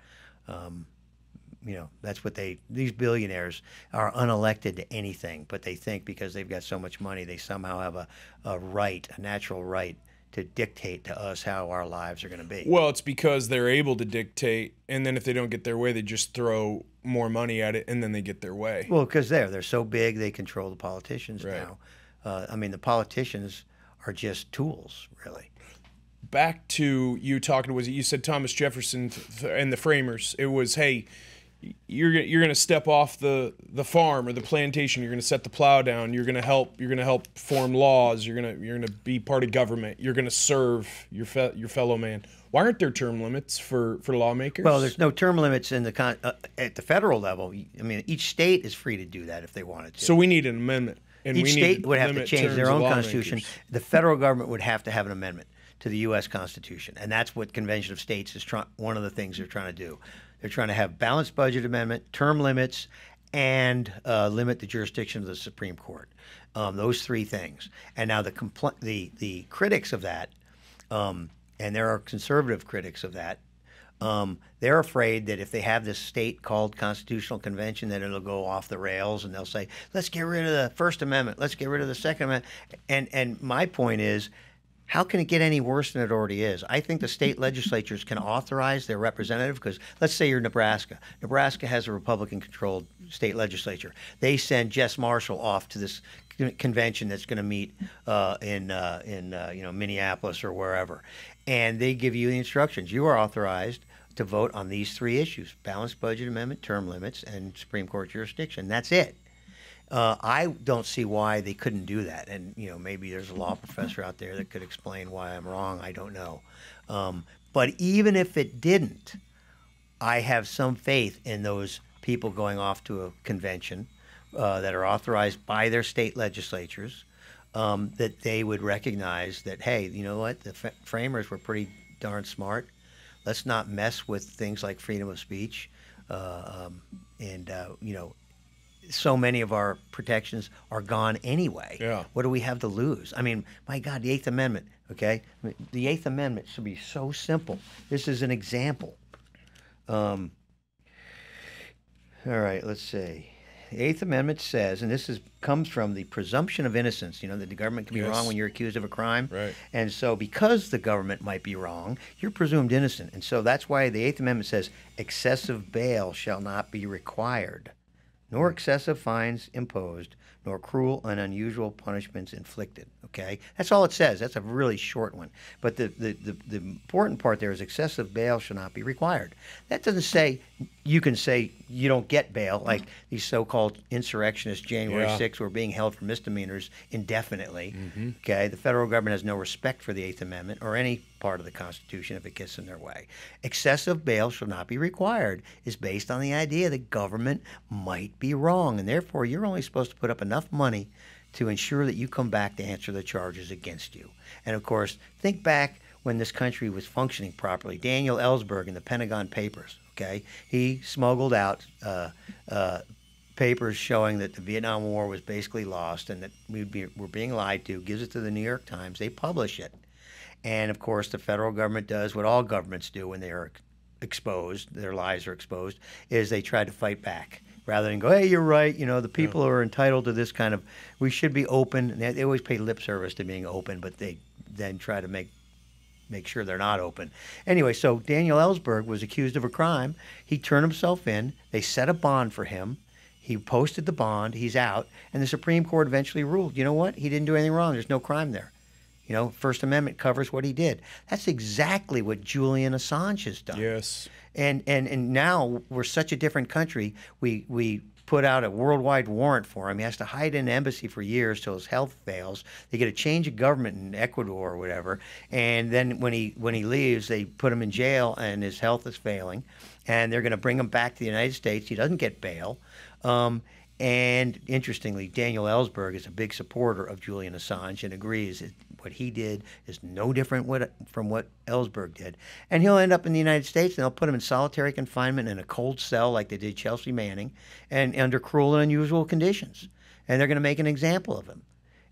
That's what these billionaires are unelected to anything, but they think because they've got so much money, they somehow have a natural right to dictate to us how our lives are going to be. Well, it's because they're able to dictate, and then if they don't get their way, they just throw more money at it, and then they get their way. Well, because they're so big, they control the politicians now. The politicians are just tools, really. Back to you talking, you said Thomas Jefferson and the framers. It was, hey, you're going to step off the farm or the plantation. You're going to set the plow down. You're going to help form laws. You're going to be part of government. You're going to serve your fellow man. Why aren't there term limits for lawmakers? Well, there's no term limits in at the federal level. I mean, each state is free to do that if they wanted to. So we need an amendment. And each state would have to change their own constitution. The federal government would have to have an amendment to the U.S. Constitution, and that's what Convention of States is one of the things they're trying to do. They're trying to have balanced budget amendment, term limits, and limit the jurisdiction of the Supreme Court. Those three things. And now the critics of that, and there are conservative critics of that, they're afraid that if they have this state called Constitutional Convention, that it'll go off the rails, and they'll say, let's get rid of the First Amendment, let's get rid of the Second Amendment. And my point is, how can it get any worse than it already is? I think the state legislatures can authorize their representative, because let's say you're Nebraska. Nebraska has a Republican-controlled state legislature. They send Jess Marshall off to this convention that's going to meet in Minneapolis or wherever, and they give you the instructions. You are authorized to vote on these three issues: balanced budget amendment, term limits, and Supreme Court jurisdiction. That's it. I don't see why they couldn't do that. And, maybe there's a law professor out there that could explain why I'm wrong. I don't know. But even if it didn't, I have some faith in those people going off to a convention that are authorized by their state legislatures, that they would recognize that, hey, you know what? The framers were pretty darn smart. Let's not mess with things like freedom of speech. So many of our protections are gone anyway. Yeah. What do we have to lose? I mean, my God, the Eighth Amendment, okay? The Eighth Amendment should be so simple. This is an example. All right, let's see. The Eighth Amendment says, and this comes from the presumption of innocence, that the government can be wrong when you're accused of a crime. Right. And so because the government might be wrong, you're presumed innocent. And so that's why the Eighth Amendment says excessive bail shall not be required, nor excessive fines imposed, nor cruel and unusual punishments inflicted. Okay, that's all it says. That's a really short one. But the important part there is excessive bail shall not be required. That doesn't say you can say you don't get bail, like these so-called insurrectionists January 6th were being held for misdemeanors indefinitely. Mm-hmm. Okay, the federal government has no respect for the Eighth Amendment or any part of the Constitution if it gets in their way. Excessive bail shall not be required is based on the idea that government might be wrong, and therefore you're only supposed to put up enough money to ensure that you come back to answer the charges against you. And of course, think back when this country was functioning properly. Daniel Ellsberg in the Pentagon Papers, okay? He smuggled out papers showing that the Vietnam War was basically lost and that we're being lied to, gives it to the New York Times. They publish it. And of course, the federal government does what all governments do when they are exposed, their lies are exposed, is they try to fight back. Rather than go, hey, you're right, the people are entitled to this kind of, we should be open. And they always pay lip service to being open, but they then try to make sure they're not open. Anyway, so Daniel Ellsberg was accused of a crime. He turned himself in. They set a bond for him. He posted the bond. He's out. And the Supreme Court eventually ruled, you know what? He didn't do anything wrong. There's no crime there. First Amendment covers what he did. That's exactly what Julian Assange has done. Yes. And now we're such a different country. We put out a worldwide warrant for him. He has to hide in an embassy for years till his health fails. They get a change of government in Ecuador or whatever, and then when he leaves, they put him in jail, and his health is failing, and they're going to bring him back to the United States. He doesn't get bail. And interestingly, Daniel Ellsberg is a big supporter of Julian Assange and agrees that What he did is no different from what Ellsberg did. And he'll end up in the United States, and they'll put him in solitary confinement in a cold cell like they did Chelsea Manning, and under cruel and unusual conditions. And they're going to make an example of him.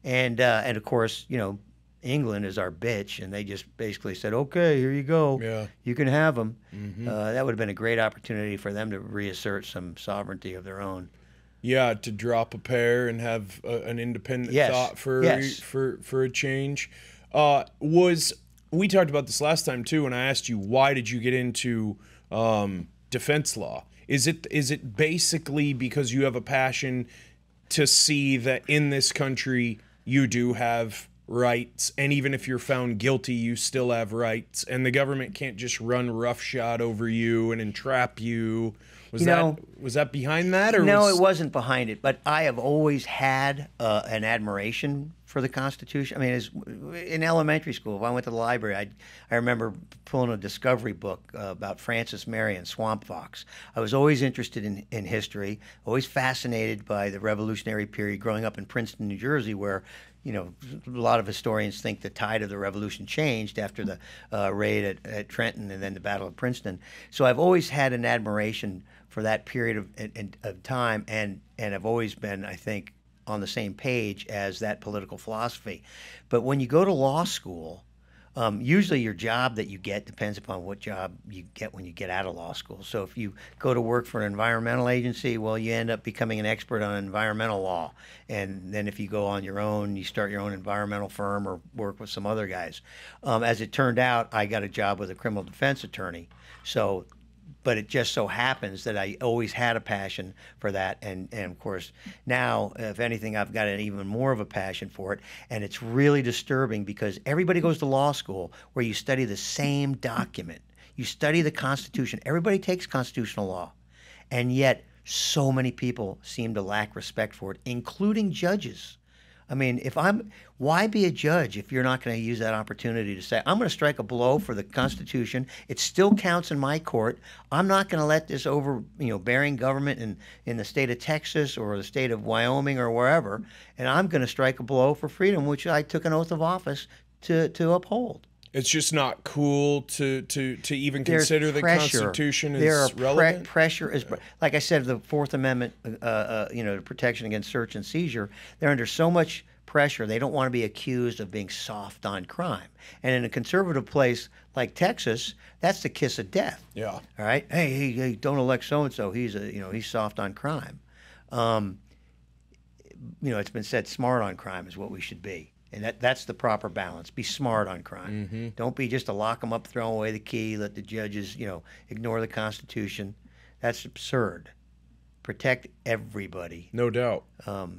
And of course, you know, England is our bitch, and they just basically said, okay, here you go. Yeah. You can have them. That would have been a great opportunity for them to reassert some sovereignty of their own. Yeah, to drop a pair and have an independent thought for a change. We talked about this last time too, and I asked you, why did you get into defense law? Is it basically because you have a passion to see that in this country you do have rights, and even if you're found guilty, you still have rights, and the government can't just run roughshod over you and entrap you? Was that behind that, or no? It wasn't behind it, but I have always had an admiration for the Constitution. I mean, in elementary school, if I went to the library, I remember pulling a discovery book about Francis Marion, Swamp Fox. I was always interested in history, always fascinated by the Revolutionary period. Growing up in Princeton, New Jersey, where a lot of historians think the tide of the revolution changed after the raid at Trenton and then the Battle of Princeton. So I've always had an admiration for that period of time, and have always been, I think, on the same page as that political philosophy. But when you go to law school, usually your job that you get depends upon what job you get when you get out of law school. So if you go to work for an environmental agency, well, you end up becoming an expert on environmental law. And then if you go on your own, you start your own environmental firm or work with some other guys. As it turned out, I got a job with a criminal defense attorney. But it just so happens that I always had a passion for that. And of course, now, if anything, I've got even more of a passion for it. And it's really disturbing because everybody goes to law school where you study the same document. You study the Constitution. Everybody takes constitutional law. And yet, so many people seem to lack respect for it, including judges. I mean, why be a judge if you're not going to use that opportunity to say, I'm going to strike a blow for the Constitution. It still counts in my court. I'm not going to let this overbearing government in the state of Texas or the state of Wyoming or wherever, and I'm going to strike a blow for freedom, which I took an oath of office to uphold. It's just not cool to even consider the Constitution as relevant. Pressure is, like I said, the Fourth Amendment, the protection against search and seizure. They're under so much pressure. They don't want to be accused of being soft on crime. And in a conservative place like Texas, that's the kiss of death. Yeah. All right. Hey, don't elect so and so. He's soft on crime. It's been said, smart on crime is what we should be. And that's the proper balance. Be smart on crime. Mm-hmm. Don't be just a lock them up, throw away the key, let the judges, ignore the Constitution. That's absurd. Protect everybody. No doubt.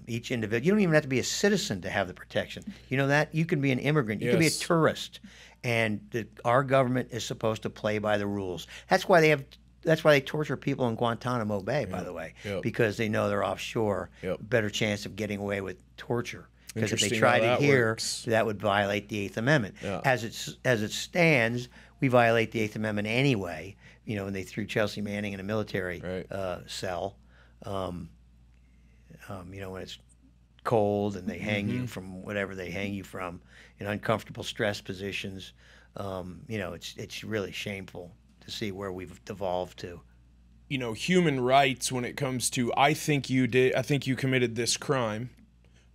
Each individual. You don't even have to be a citizen to have the protection. You know that? You can be an immigrant. You can be a tourist. And our government is supposed to play by the rules. That's why they torture people in Guantanamo Bay, by the way, because they know they're offshore. Better chance of getting away with torture. Because if they tried it here, that would violate the Eighth Amendment. Yeah. As it stands, we violate the Eighth Amendment anyway. When they threw Chelsea Manning in a military cell, when it's cold and they hang you from whatever they hang you from in uncomfortable stress positions, it's really shameful to see where we've devolved to. Human rights when it comes to, I think you committed this crime,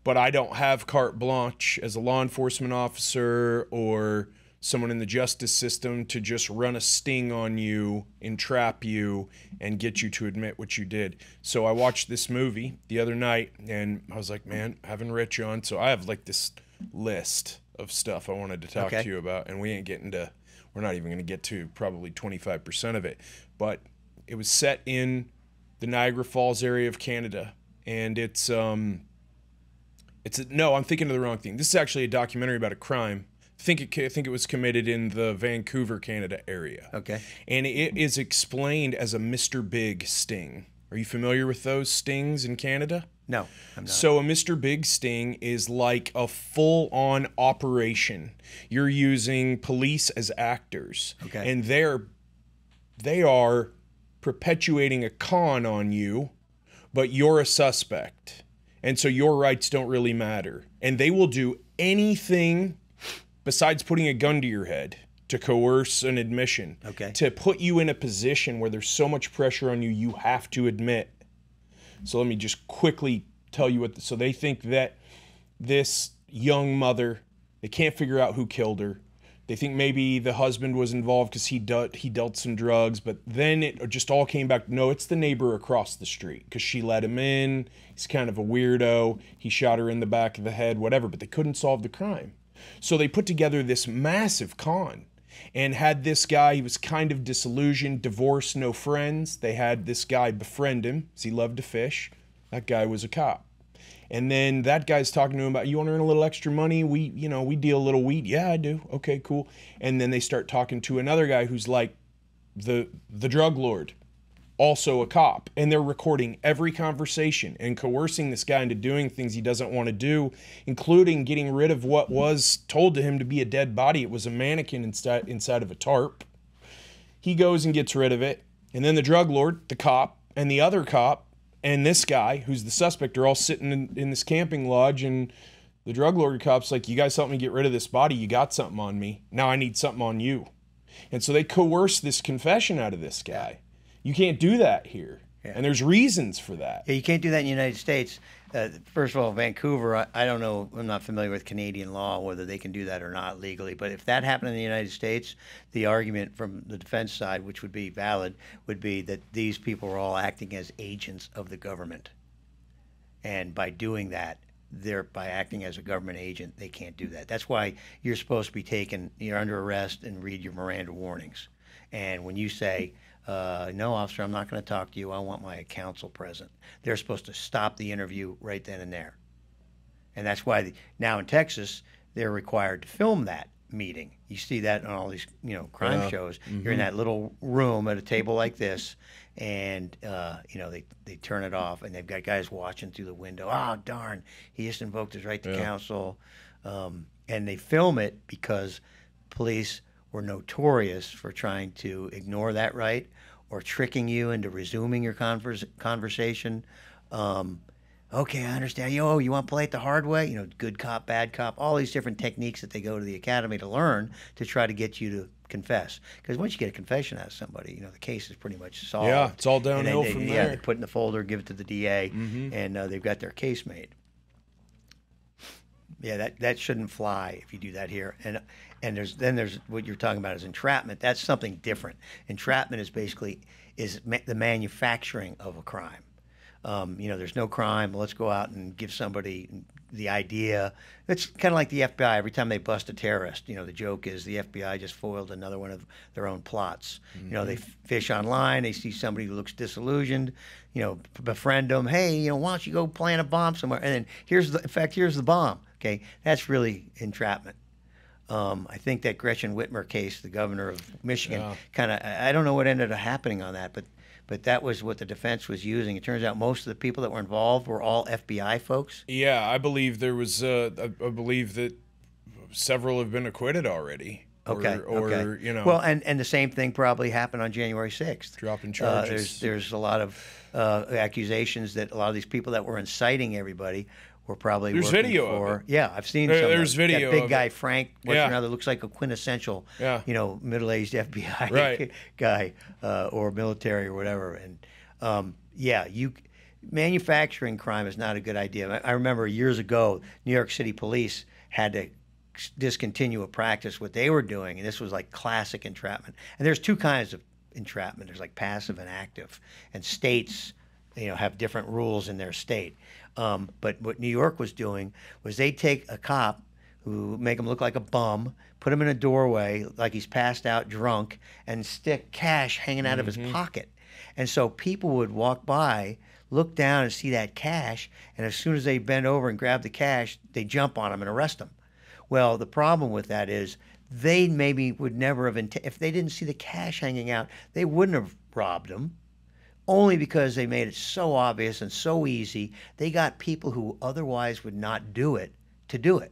but I don't have carte blanche as a law enforcement officer or someone in the justice system to just run a sting on you, entrap you, and get you to admit what you did. So I watched this movie the other night, and I was like, man, having Rich on. So I have like this list of stuff I wanted to talk to you about, and we're not even going to get to probably 25% of it. But it was set in the Niagara Falls area of Canada, and no, I'm thinking of the wrong thing. This is actually a documentary about a crime. I think it was committed in the Vancouver, Canada area. Okay. And it is explained as a Mr. Big sting. Are you familiar with those stings in Canada? No, I'm not. So a Mr. Big sting is like a full-on operation. You're using police as actors. Okay. And they are perpetuating a con on you, but you're a suspect. And so your rights don't really matter. And they will do anything besides putting a gun to your head to coerce an admission, Okay. to put you in a position where there's so much pressure on you, you have to admit. So let me just quickly tell you so they think that this young mother, they can't figure out who killed her. They think maybe the husband was involved because he dealt some drugs, but then it just all came back. No, it's the neighbor across the street because she let him in. He's kind of a weirdo. He shot her in the back of the head, whatever, but they couldn't solve the crime. So they put together this massive con and had this guy, he was kind of disillusioned, divorced, no friends. They had this guy befriend him because he loved to fish. That guy was a cop. And then that guy's talking to him about, you want to earn a little extra money? We deal a little weed. Yeah, I do. Okay, cool. And then they start talking to another guy who's like the drug lord, also a cop. And they're recording every conversation and coercing this guy into doing things he doesn't want to do, including getting rid of what was told to him to be a dead body. It was a mannequin inside of a tarp. He goes and gets rid of it. And then the drug lord, the cop, and the other cop, and this guy, who's the suspect, are all sitting in this camping lodge, and the drug lord cop's like, you guys help me get rid of this body. You got something on me. Now I need something on you. And so they coerce this confession out of this guy. You can't do that here. Yeah. And there's reasons for that. Yeah, you can't do that in the United States. First of all, Vancouver, I don't know, I'm not familiar with Canadian law, whether they can do that or not legally. But if that happened in the United States, the argument from the defense side, which would be valid, would be that these people are all acting as agents of the government. And by doing that, by acting as a government agent, they can't do that. That's why you're supposed to be you're under arrest and read your Miranda warnings. And when you say, no, officer, I'm not going to talk to you. I want my counsel present. They're supposed to stop the interview right then and there. And that's why now in Texas, they're required to film that meeting. You see that on all these, crime shows. Mm-hmm. You're in that little room at a table like this, and, they turn it off, and they've got guys watching through the window. Oh, darn, he just invoked his right to counsel. And they film it because police were notorious for trying to ignore that right or tricking you into resuming your conversation. Okay, I understand. You want to play it the hard way? Good cop, bad cop, all these different techniques that they go to the academy to learn to try to get you to confess. Because once you get a confession out of somebody, the case is pretty much solved. Yeah, it's all downhill from there. Yeah, they put it in the folder, give it to the DA, and they've got their case made. Yeah, that shouldn't fly if you do that here. And there's what you're talking about is entrapment. That's something different. Entrapment is basically the manufacturing of a crime. There's no crime. Let's go out and give somebody the idea. It's kind of like the FBI. Every time they bust a terrorist, the joke is the FBI just foiled another one of their own plots. Mm-hmm. They fish online. They see somebody who looks disillusioned. Befriend them. Hey, why don't you go plant a bomb somewhere? And then here's the bomb. Okay, that's really entrapment. I think that Gretchen Whitmer case, the governor of Michigan, I don't know what ended up happening on that, but that was what the defense was using. It turns out most of the people that were involved were all FBI folks. Yeah, I believe there was. I believe that several have been acquitted already. Okay. Okay. Well, and the same thing probably happened on January 6th. Dropping charges. There's a lot of accusations that a lot of these people that were inciting everybody were probably there's working video for. of it. Yeah, I've seen some. There's video. That big of guy it. Frank, that looks like a quintessential, middle-aged FBI guy or military or whatever. And manufacturing crime is not a good idea. I remember years ago, New York City police had to discontinue a practice what they were doing, and this was like classic entrapment. And there's two kinds of entrapment. There's like passive and active, and states have different rules in their state. But what New York was doing was they take a cop who make him look like a bum, put him in a doorway like he's passed out drunk, and stick cash hanging out of his pocket. And so people would walk by, look down and see that cash, and as soon as they bend over and grab the cash, they jump on him and arrest him. Well, the problem with that is they maybe would never have, if they didn't see the cash hanging out, they wouldn't have robbed him. Only because they made it so obvious and so easy, they got people who otherwise would not do it to do it.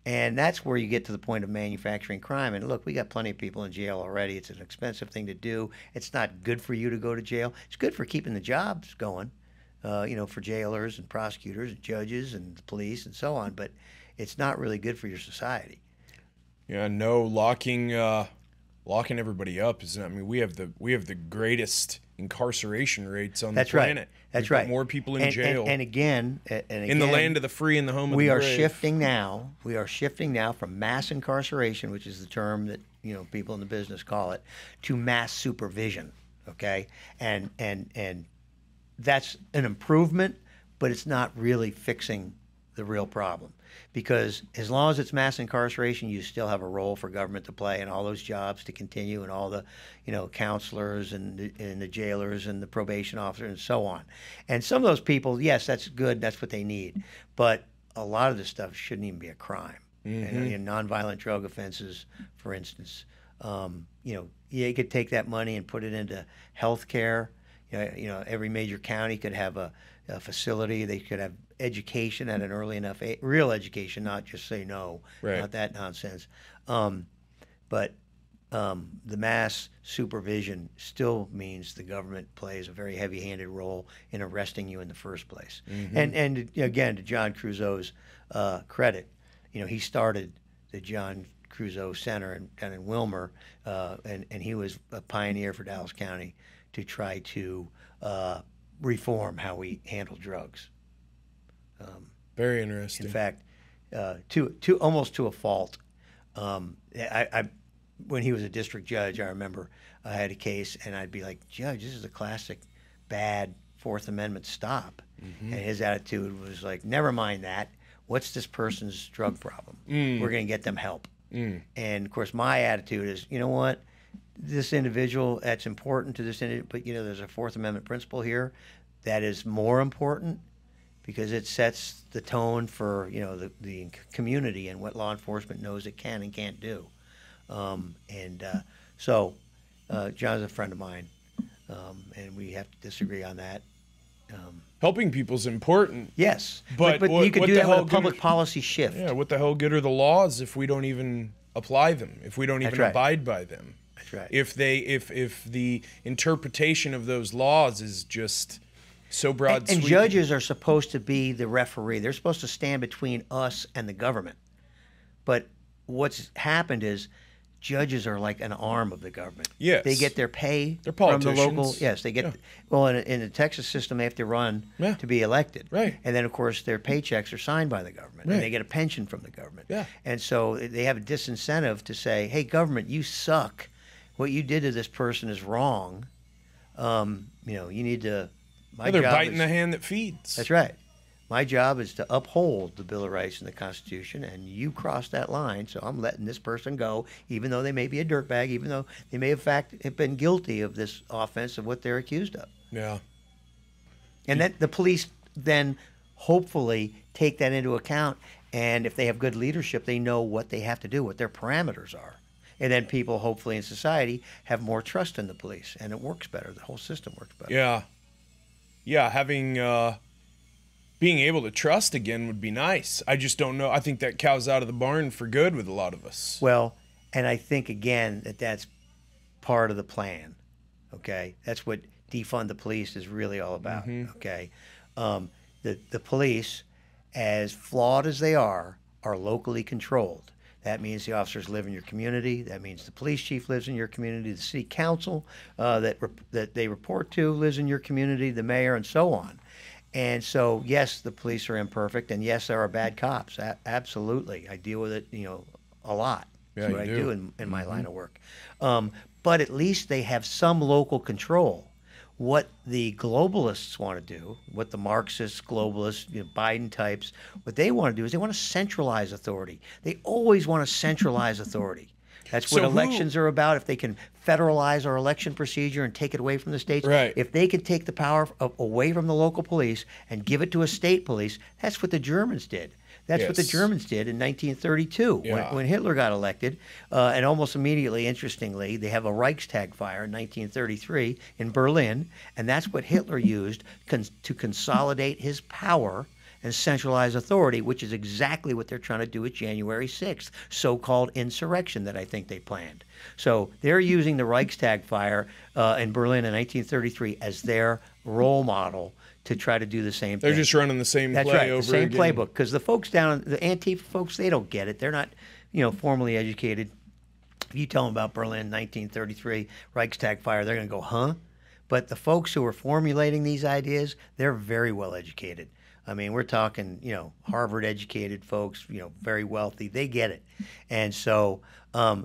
And that's where you get to the point of manufacturing crime. And look, we got plenty of people in jail already. It's an expensive thing to do. It's not good for you to go to jail. It's good for keeping the jobs going, for jailers and prosecutors and judges and the police and so on. But it's not really good for your society. Yeah, no, locking everybody up is. I mean, we have the greatest incarceration rates on the planet. That's We've got right. more people in jail. And again, in the land of the free and the home of the we brave. are shifting now. We are shifting now from mass incarceration, which is the term that people in the business call it, to mass supervision. Okay, and that's an improvement, but it's not really fixing the real problem. Because as long as it's mass incarceration, you still have a role for government to play, and all those jobs to continue, and all the, counselors and the jailers and the probation officers and so on. And some of those people, yes, that's good. That's what they need. But a lot of this stuff shouldn't even be a crime. Mm-hmm. Nonviolent drug offenses, for instance. You could take that money and put it into health care. Every major county could have a facility. They could have education at an early enough age, real education, not just say no, not that nonsense. But the mass supervision still means the government plays a very heavy-handed role in arresting you in the first place. Mm-hmm. And again, to John Crusoe's credit, he started the John Crusoe Center down in Wilmer, and he was a pioneer for Dallas County to try to reform how we handle drugs. Very interesting. In fact, almost to a fault. When he was a district judge, I remember I had a case, and I'd be like, "Judge, this is a classic bad Fourth Amendment stop." Mm-hmm. And his attitude was like, "Never mind that. What's this person's drug problem? We're going to get them help." And of course, my attitude is, you know what? This individual, that's important to this individual, but there's a Fourth Amendment principle here that is more important, because it sets the tone for the community and what law enforcement knows it can and can't do. So John's a friend of mine, and we have to disagree on that. Helping people's important. Yes, but you could do that with a public policy shift. Yeah, what the hell good are the laws if we don't even apply them? If we don't even abide by them? That's right. If the interpretation of those laws is just so broad, and judges are supposed to be the referee. They're supposed to stand between us and the government. But what's happened is judges are like an arm of the government. Yes. They get their pay They're from the politicians. local. Yes, they get. Well, in the Texas system, they have to run to be elected. Right. And then, of course, their paychecks are signed by the government, Right. and they get a pension from the government. Yeah. And so they have a disincentive to say, "Hey, government, you suck. What you did to this person is wrong. You need to." They're biting the hand that feeds. That's right. My job is to uphold the Bill of Rights and the Constitution, and you crossed that line, so I'm letting this person go, even though they may be a dirtbag, even though they may have been guilty of this offense of what they're accused of. Yeah. And that the police then hopefully take that into account, and if they have good leadership, they know what they have to do, what their parameters are. And then people, hopefully in society, have more trust in the police, and it works better. The whole system works better. Yeah. Yeah, having being able to trust again would be nice. I just don't know. I think that cow's out of the barn for good with a lot of us. Well, and I think, again, that's part of the plan, okay? That's what defund the police is really all about, okay? The police, as flawed as they are locally controlled. That means the officers live in your community. That means the police chief lives in your community. The city council that they report to lives in your community, the mayor, and so on. And so, yes, the police are imperfect, and yes, there are bad cops. Absolutely. I deal with it, a lot. Yeah, That's what you I do. do in my line of work. But at least they have some local control. What the globalists want to do, what the Marxists, globalists, Biden types, what they want to do is they want to centralize authority. They always want to centralize authority. That's what elections are about. If they can federalize our election procedure and take it away from the states, Right. if they can take the power away from the local police and give it to a state police, that's what the Germans did. That's what the Yes. Germans did in 1932 Yeah. when Hitler got elected. And almost immediately, interestingly, they have a Reichstag fire in 1933 in Berlin. And that's what Hitler used to consolidate his power and centralize authority, which is exactly what they're trying to do at January 6th, so-called insurrection that I think they planned. So they're using the Reichstag fire in Berlin in 1933 as their role model to try to do the same thing. They're just running the same That's play right, over the same again. playbook. Because the folks down, the Antifa folks, they don't get it. They're not formally educated, if you tell them about Berlin 1933 Reichstag fire, they're going to go, huh? But the folks who are formulating these ideas, they're very well educated. I mean, we're talking, Harvard educated folks, very wealthy. They get it. And so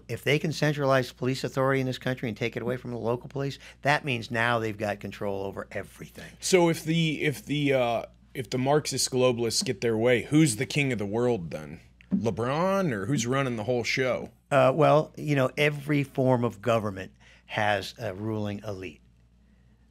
if they can centralize police authority in this country and take it away from the local police, that means now they've got control over everything. So if the Marxist globalists get their way, who's the king of the world then? LeBron, or who's running the whole show? Well, every form of government has a ruling elite.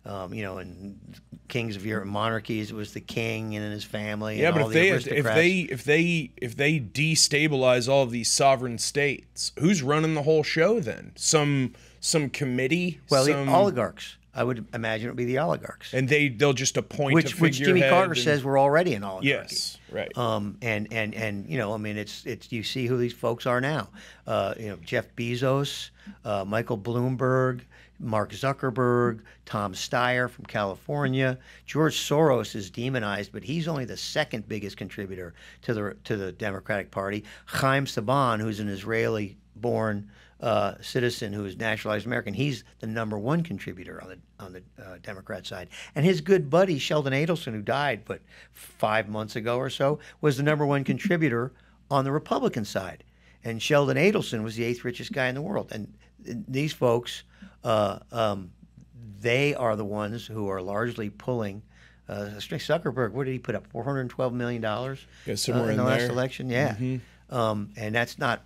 In kings of Europe, monarchies, it was the king and his family. Yeah, and but all the aristocrats. if they destabilize all of these sovereign states, who's running the whole show then? Some committee? Well, the oligarchs. I would imagine it would be the oligarchs. And they'll just appoint a figurehead. Which Jimmy Carter says we're already an oligarchy. Yes, right. It's you see who these folks are now. Jeff Bezos, Michael Bloomberg, Mark Zuckerberg, Tom Steyer from California. George Soros is demonized, but he's only the second biggest contributor to the Democratic Party. Chaim Saban, who's an Israeli-born citizen who is naturalized American, he's the #1 contributor on the Democrat side. And his good buddy Sheldon Adelson, who died 5 months ago or so, was the #1 contributor on the Republican side. And Sheldon Adelson was the 8th richest guy in the world. And these folks, they are the ones who are largely pulling. Zuckerberg, what did he put up? $412 million somewhere in the last there. election. Yeah. Mm-hmm. And that's not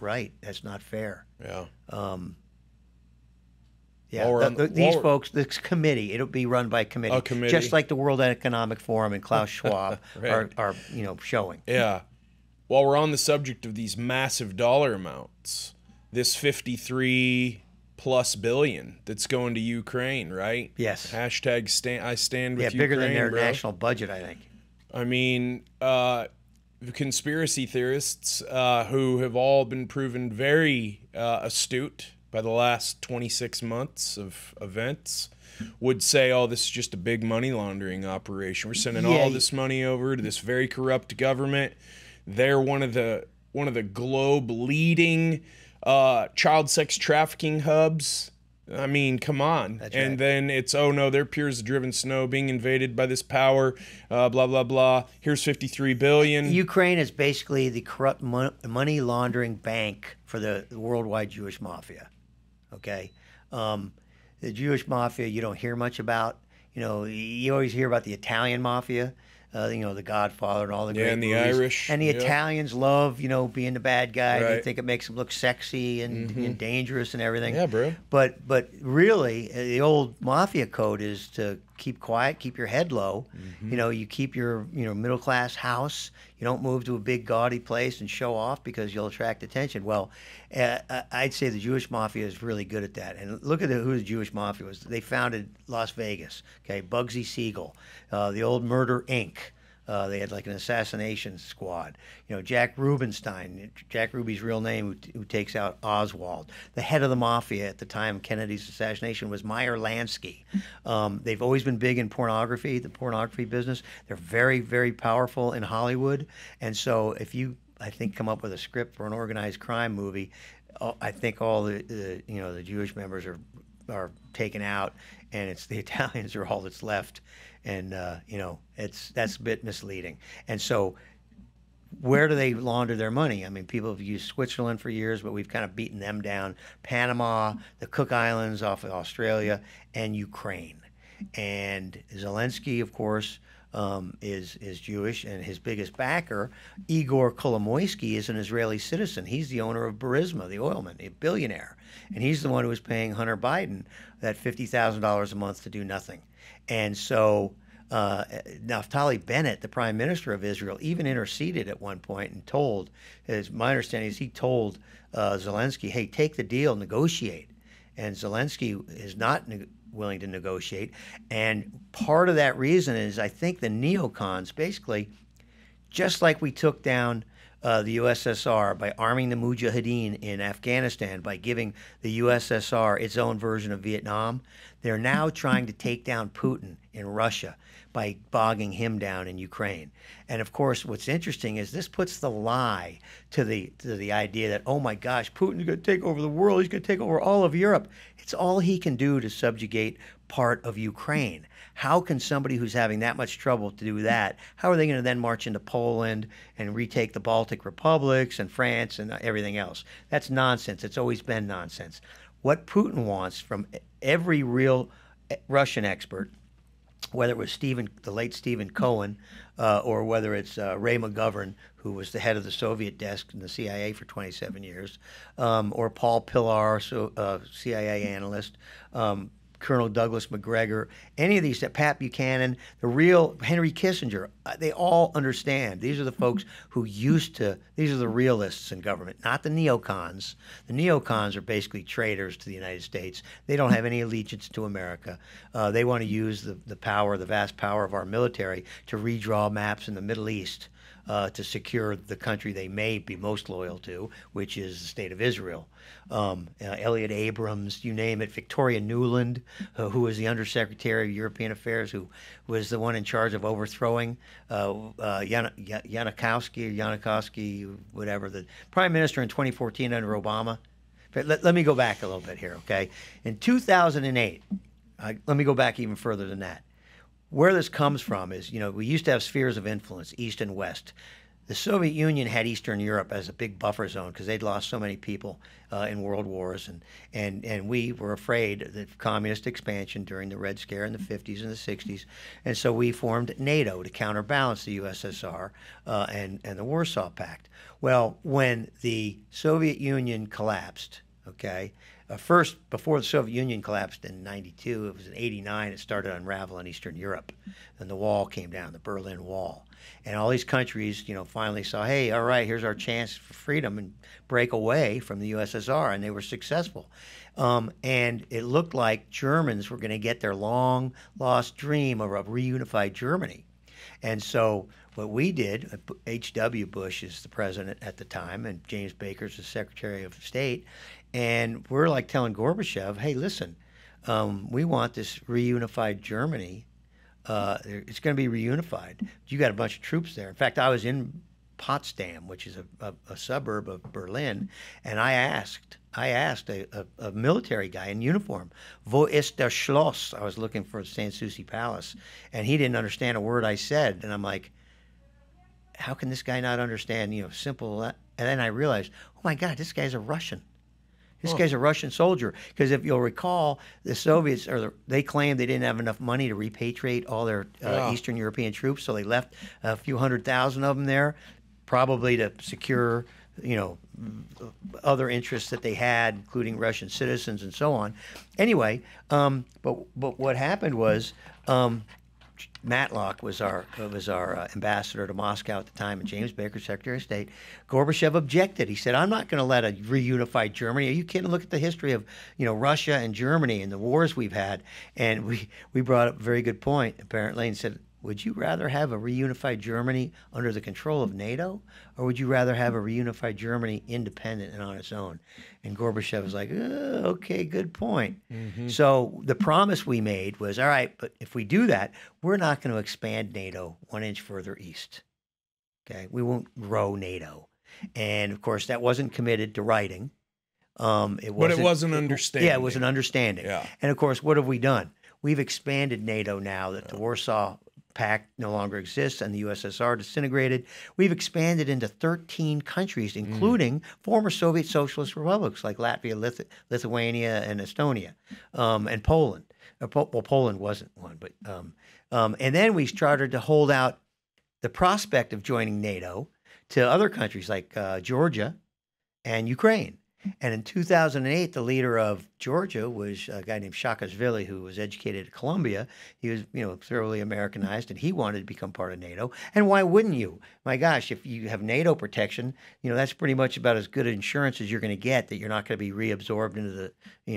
right. That's not fair. Yeah. These folks, this committee, it'll be run by committee, just like the World Economic Forum and Klaus Schwab right. are showing. Yeah. While we're on the subject of these massive dollar amounts, this 53+ billion that's going to Ukraine, right? Yes. Hashtag I stand with Ukraine. Bigger than their bro. national budget, I think. I mean, conspiracy theorists who have all been proven very astute by the last 26 months of events would say, oh, this is just a big money laundering operation. We're sending all this money over to this very corrupt government. They're one of the globe leading child sex trafficking hubs. I mean, come on. That's and right. then it's, oh no, their peers of driven snow being invaded by this power, blah, blah, blah. Here's 53 billion. Ukraine is basically the corrupt money laundering bank for the worldwide Jewish mafia. Okay? The Jewish mafia you don't hear much about. You always hear about the Italian mafia. The Godfather and all the great and the movies. Irish. And the Italians love, being the bad guy. Right. They think it makes them look sexy and dangerous and everything. Yeah, bro. But really, the old mafia code is to keep quiet, keep your head low. You keep your middle class house. You don't move to a big gaudy place and show off because you'll attract attention. Well, I'd say the Jewish mafia is really good at that. And look at who the Jewish mafia was. They founded Las Vegas. Okay, Bugsy Siegel, the old Murder Inc. They had like an assassination squad. Jack Rubenstein, Jack Ruby's real name, who takes out Oswald. The head of the mafia at the time of Kennedy's assassination was Meyer Lansky. They've always been big in pornography, the pornography business. They're very, very powerful in Hollywood. And so if you, I think, come up with a script for an organized crime movie, I think all the Jewish members are taken out, and it's the Italians are all that's left. And that's a bit misleading. And so, where do they launder their money? I mean, people have used Switzerland for years, but we've kind of beaten them down. Panama, the Cook Islands off of Australia, and Ukraine. And Zelensky, of course, is Jewish, and his biggest backer, Igor Kolomoisky, is an Israeli citizen. He's the owner of Burisma, the oilman, a billionaire, and he's the one who was paying Hunter Biden that $50,000 a month to do nothing. And so Naftali Bennett, the prime minister of Israel, even interceded at one point and told, as my understanding is, he told Zelensky, hey, take the deal, negotiate. And Zelensky is not willing to negotiate. And part of that reason is, I think, the neocons, basically, just like we took down the USSR, by arming the Mujahideen in Afghanistan, by giving the USSR its own version of Vietnam, they're now trying to take down Putin in Russia by bogging him down in Ukraine. And of course, what's interesting is this puts the lie to the idea that, oh my gosh, Putin's going to take over the world. He's going to take over all of Europe. It's all he can do to subjugate part of Ukraine. How can somebody who's having that much trouble to do that, how are they going to then march into Poland and retake the Baltic republics and France and everything else? That's nonsense. It's always been nonsense. What Putin wants from every real Russian expert, whether it was the late Stephen Cohen, or whether it's Ray McGovern, who was the head of the Soviet desk in the CIA for 27 years, or Paul Pillar, CIA analyst, Colonel Douglas McGregor, any of these, Pat Buchanan, the real Henry Kissinger, they all understand. These are the folks who these are the realists in government, not the neocons. The neocons are basically traitors to the United States. They don't have any allegiance to America. They want to use the power, the vast power of our military to redraw maps in the Middle East to secure the country they may be most loyal to, which is the state of Israel. Elliot Abrams, you name it, Victoria Nuland, who was the Undersecretary of European Affairs, who was the one in charge of overthrowing Yanukovsky, whatever, the Prime Minister in 2014 under Obama. But let me go back a little bit here, okay? In 2008, let me go back even further than that. Where this comes from is, we used to have spheres of influence, East and West. The Soviet Union had Eastern Europe as a big buffer zone because they'd lost so many people in world wars, and we were afraid of communist expansion during the Red Scare in the 50s and the 60s, and so we formed NATO to counterbalance the USSR and the Warsaw Pact. Well, when the Soviet Union collapsed, okay, first, before the Soviet Union collapsed in 92, it was in 89, it started to unravel in Eastern Europe. And the wall came down, the Berlin Wall. And all these countries, finally saw, hey, all right, here's our chance for freedom and break away from the USSR. And they were successful. And it looked like Germans were going to get their long-lost dream of a reunified Germany. And so what we did, H.W. Bush is the president at the time, and James Baker's the Secretary of State, and we're like telling Gorbachev, hey, listen, we want this reunified Germany. It's going to be reunified. You got a bunch of troops there. In fact, I was in Potsdam, which is a suburb of Berlin, and I asked a military guy in uniform, wo ist das Schloss? I was looking for Sanssouci Palace, and he didn't understand a word I said. And I'm like, how can this guy not understand, simple? And then I realized, oh my God, this guy's a Russian. This guy's a Russian soldier. Because if you'll recall, the Soviets, they claimed they didn't have enough money to repatriate all their Eastern European troops, so they left a few 100,000 of them there, probably to secure, other interests that they had, including Russian citizens and so on. Anyway, but what happened was, Matlock was our ambassador to Moscow at the time, and James Baker, Secretary of State. Gorbachev objected. He said, "I'm not going to let a reunified Germany. Are you kidding? Look at the history of Russia and Germany and the wars we've had." And we brought up a very good point apparently, and said, would you rather have a reunified Germany under the control of NATO, or would you rather have a reunified Germany independent and on its own? And Gorbachev was like, okay, good point. Mm-hmm. So the promise we made was, all right, but if we do that, we're not going to expand NATO 1 inch further east. Okay, we won't grow NATO. And of course, that wasn't committed to writing. But it was an understanding. Yeah, it was an understanding. Yeah. And of course, what have we done? We've expanded NATO now that the Warsaw Pact no longer exists and the USSR disintegrated. We've expanded into 13 countries, including former Soviet socialist republics like Latvia, Lithuania, and Estonia, and Poland. Well, Poland wasn't one, but and then we started to hold out the prospect of joining NATO to other countries like Georgia and Ukraine. And in 2008, the leader of Georgia was a guy named Saakashvili, who was educated at Columbia. He was, thoroughly Americanized, and he wanted to become part of NATO. And why wouldn't you? My gosh, if you have NATO protection, that's pretty much about as good insurance as you're going to get that you're not going to be reabsorbed into the,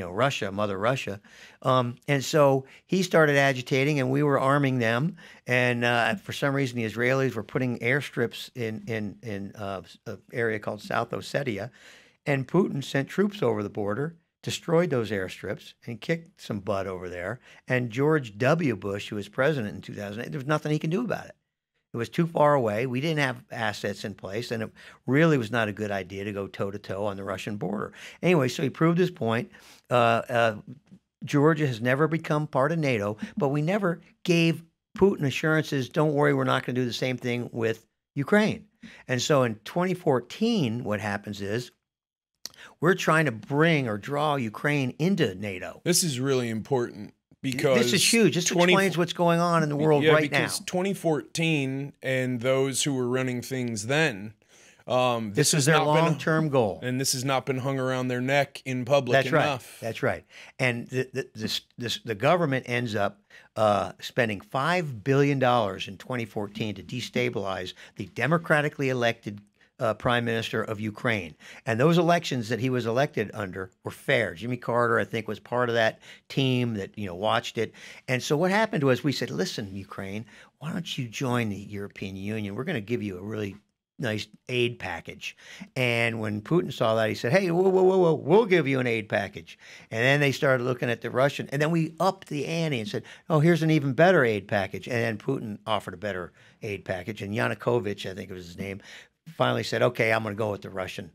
Russia, Mother Russia. And so he started agitating, and we were arming them. And for some reason, the Israelis were putting airstrips in an area called South Ossetia. And Putin sent troops over the border, destroyed those airstrips, and kicked some butt over there. And George W. Bush, who was president in 2008, there was nothing he can do about it. It was too far away. We didn't have assets in place, and it really was not a good idea to go toe-to-toe on the Russian border. Anyway, so he proved his point. Georgia has never become part of NATO, but we never gave Putin assurances, don't worry, we're not going to do the same thing with Ukraine. And so in 2014, what happens is, we're trying to bring or draw Ukraine into NATO. This is really important because this is huge. This explains what's going on in the world right now. Because 2014 and those who were running things then, this is their long-term goal, and this has not been hung around their neck in public enough. That's right. And the government ends up spending $5 billion in 2014 to destabilize the democratically elected prime minister of Ukraine. And those elections that he was elected under were fair. Jimmy Carter, I think, was part of that team that, watched it. And so what happened was we said, listen, Ukraine, why don't you join the European Union? We're going to give you a really nice aid package. And when Putin saw that, he said, hey, whoa, we'll give you an aid package. And then they started looking at the Russian, and then we upped the ante and said, oh, here's an even better aid package. And then Putin offered a better aid package. And Yanukovych, I think it was his name, finally said, okay, I'm going to go with the Russian.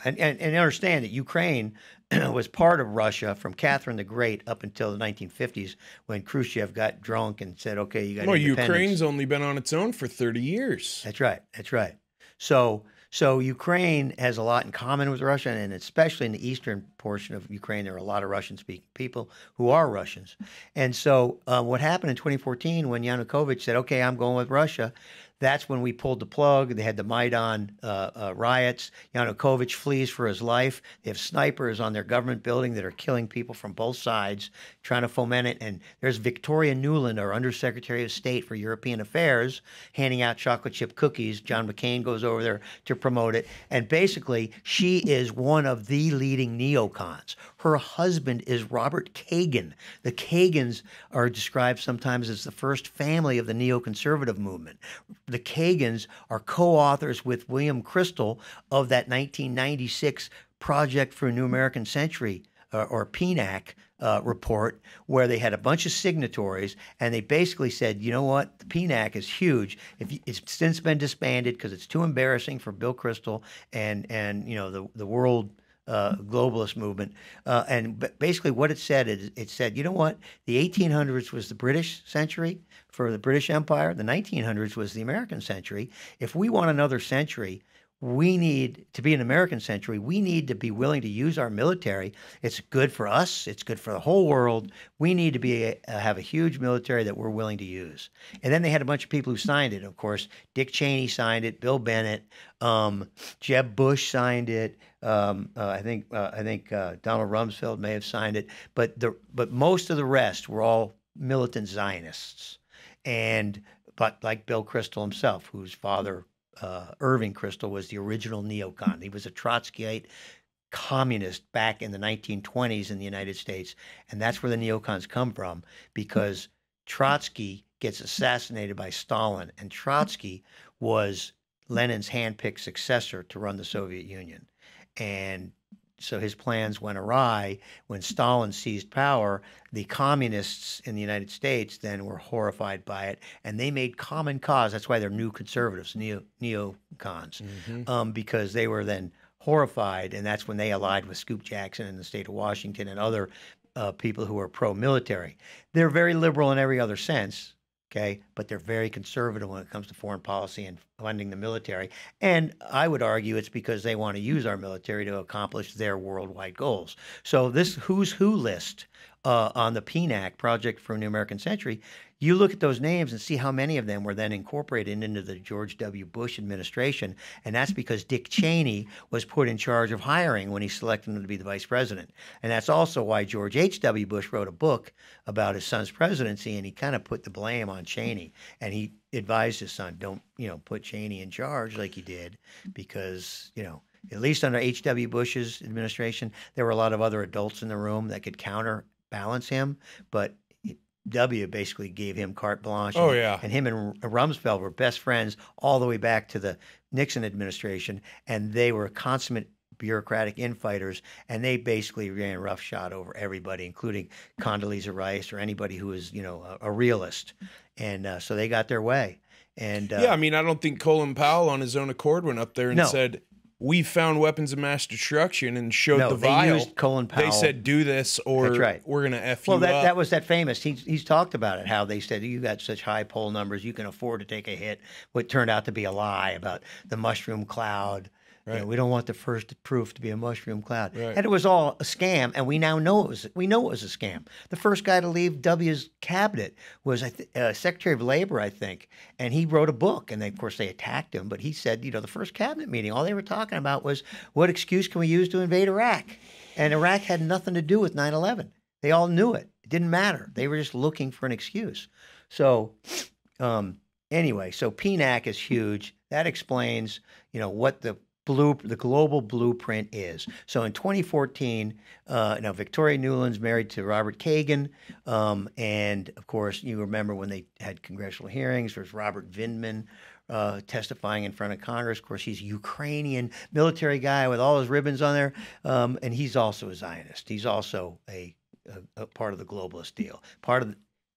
And understand that Ukraine was part of Russia from Catherine the Great up until the 1950s when Khrushchev got drunk and said, okay, you got independence. Ukraine's only been on its own for 30 years. That's right. So Ukraine has a lot in common with Russia, and especially in the eastern portion of Ukraine, there are a lot of Russian-speaking people who are Russians. And so what happened in 2014 when Yanukovych said, okay, I'm going with Russia, that's when we pulled the plug. They had the Maidan riots. Yanukovych flees for his life. They have snipers on their government building that are killing people from both sides, trying to foment it. And there's Victoria Nuland, our Undersecretary of State for European Affairs, handing out chocolate chip cookies. John McCain goes over there to promote it. And basically, she is one of the leading neocons. Her husband is Robert Kagan. The Kagans are described sometimes as the first family of the neoconservative movement. The Kagans are co-authors with William Kristol of that 1996 Project for a New American Century, or PNAC, report, where they had a bunch of signatories, and they basically said, you know what, the PNAC is huge. It's since been disbanded because it's too embarrassing for Bill Kristol and the world globalist movement. And basically what it said is, it said, you know what, the 1800s was the British century for the British Empire. The 1900s was the American century. If we want another century, we need to be an American century. We need to be willing to use our military. It's good for us. It's good for the whole world. We need to have a huge military that we're willing to use. And then they had a bunch of people who signed it. Of course, Dick Cheney signed it. Bill Bennett, Jeb Bush signed it. I think Donald Rumsfeld may have signed it. But most of the rest were all militant Zionists, but like Bill Kristol himself, whose father, Irving Kristol, was the original neocon. He was a Trotskyite communist back in the 1920s in the United States. And that's where the neocons come from, because Trotsky gets assassinated by Stalin. And Trotsky was Lenin's handpicked successor to run the Soviet Union. And so his plans went awry. When Stalin seized power, the communists in the United States then were horrified by it, and they made common cause. That's why they're new conservatives, neocons, because they were then horrified, and that's when they allied with Scoop Jackson in the state of Washington and other people who are pro-military. They're very liberal in every other sense, okay, but they're very conservative when it comes to foreign policy funding the military. And I would argue it's because they want to use our military to accomplish their worldwide goals. So this who's who list on the PNAC, Project for a New American Century, you look at those names and see how many of them were then incorporated into the George W. Bush administration. And that's because Dick Cheney was put in charge of hiring when he selected him to be the vice president. And that's also why George H.W. Bush wrote a book about his son's presidency, and he kind of put the blame on Cheney. And he advised his son, don't, put Cheney in charge like he did, because, at least under H.W. Bush's administration, there were a lot of other adults in the room that could counterbalance him. But W basically gave him carte blanche. Oh, yeah. And him and Rumsfeld were best friends all the way back to the Nixon administration, and they were consummate bureaucratic infighters, and they basically ran roughshod over everybody, including Condoleezza Rice or anybody who was, a realist. And so they got their way. And I don't think Colin Powell on his own accord went up there and said, we found weapons of mass destruction, and showed the vial. They used Colin Powell. They said, do this or That's right. We're going to F you up. Well, that was that famous. He's talked about it, how they said, you got such high poll numbers, you can afford to take a hit. What turned out to be a lie about the mushroom cloud. Right. We don't want the first proof to be a mushroom cloud. Right. And it was all a scam, and we now know it was. We know it was a scam. The first guy to leave W's cabinet was Secretary of Labor, I think, and he wrote a book. And of course they attacked him, but he said, the first cabinet meeting, all they were talking about was what excuse can we use to invade Iraq, and Iraq had nothing to do with 9/11. They all knew it. It didn't matter. They were just looking for an excuse. So anyway, so PNAC is huge. That explains, what the global blueprint is. So in 2014, now Victoria Nuland's married to Robert Kagan, and of course you remember when they had congressional hearings. There's Robert Vindman testifying in front of Congress. Of course, he's a Ukrainian military guy with all his ribbons on there, and he's also a Zionist. He's also a part of the globalist deal. Part of the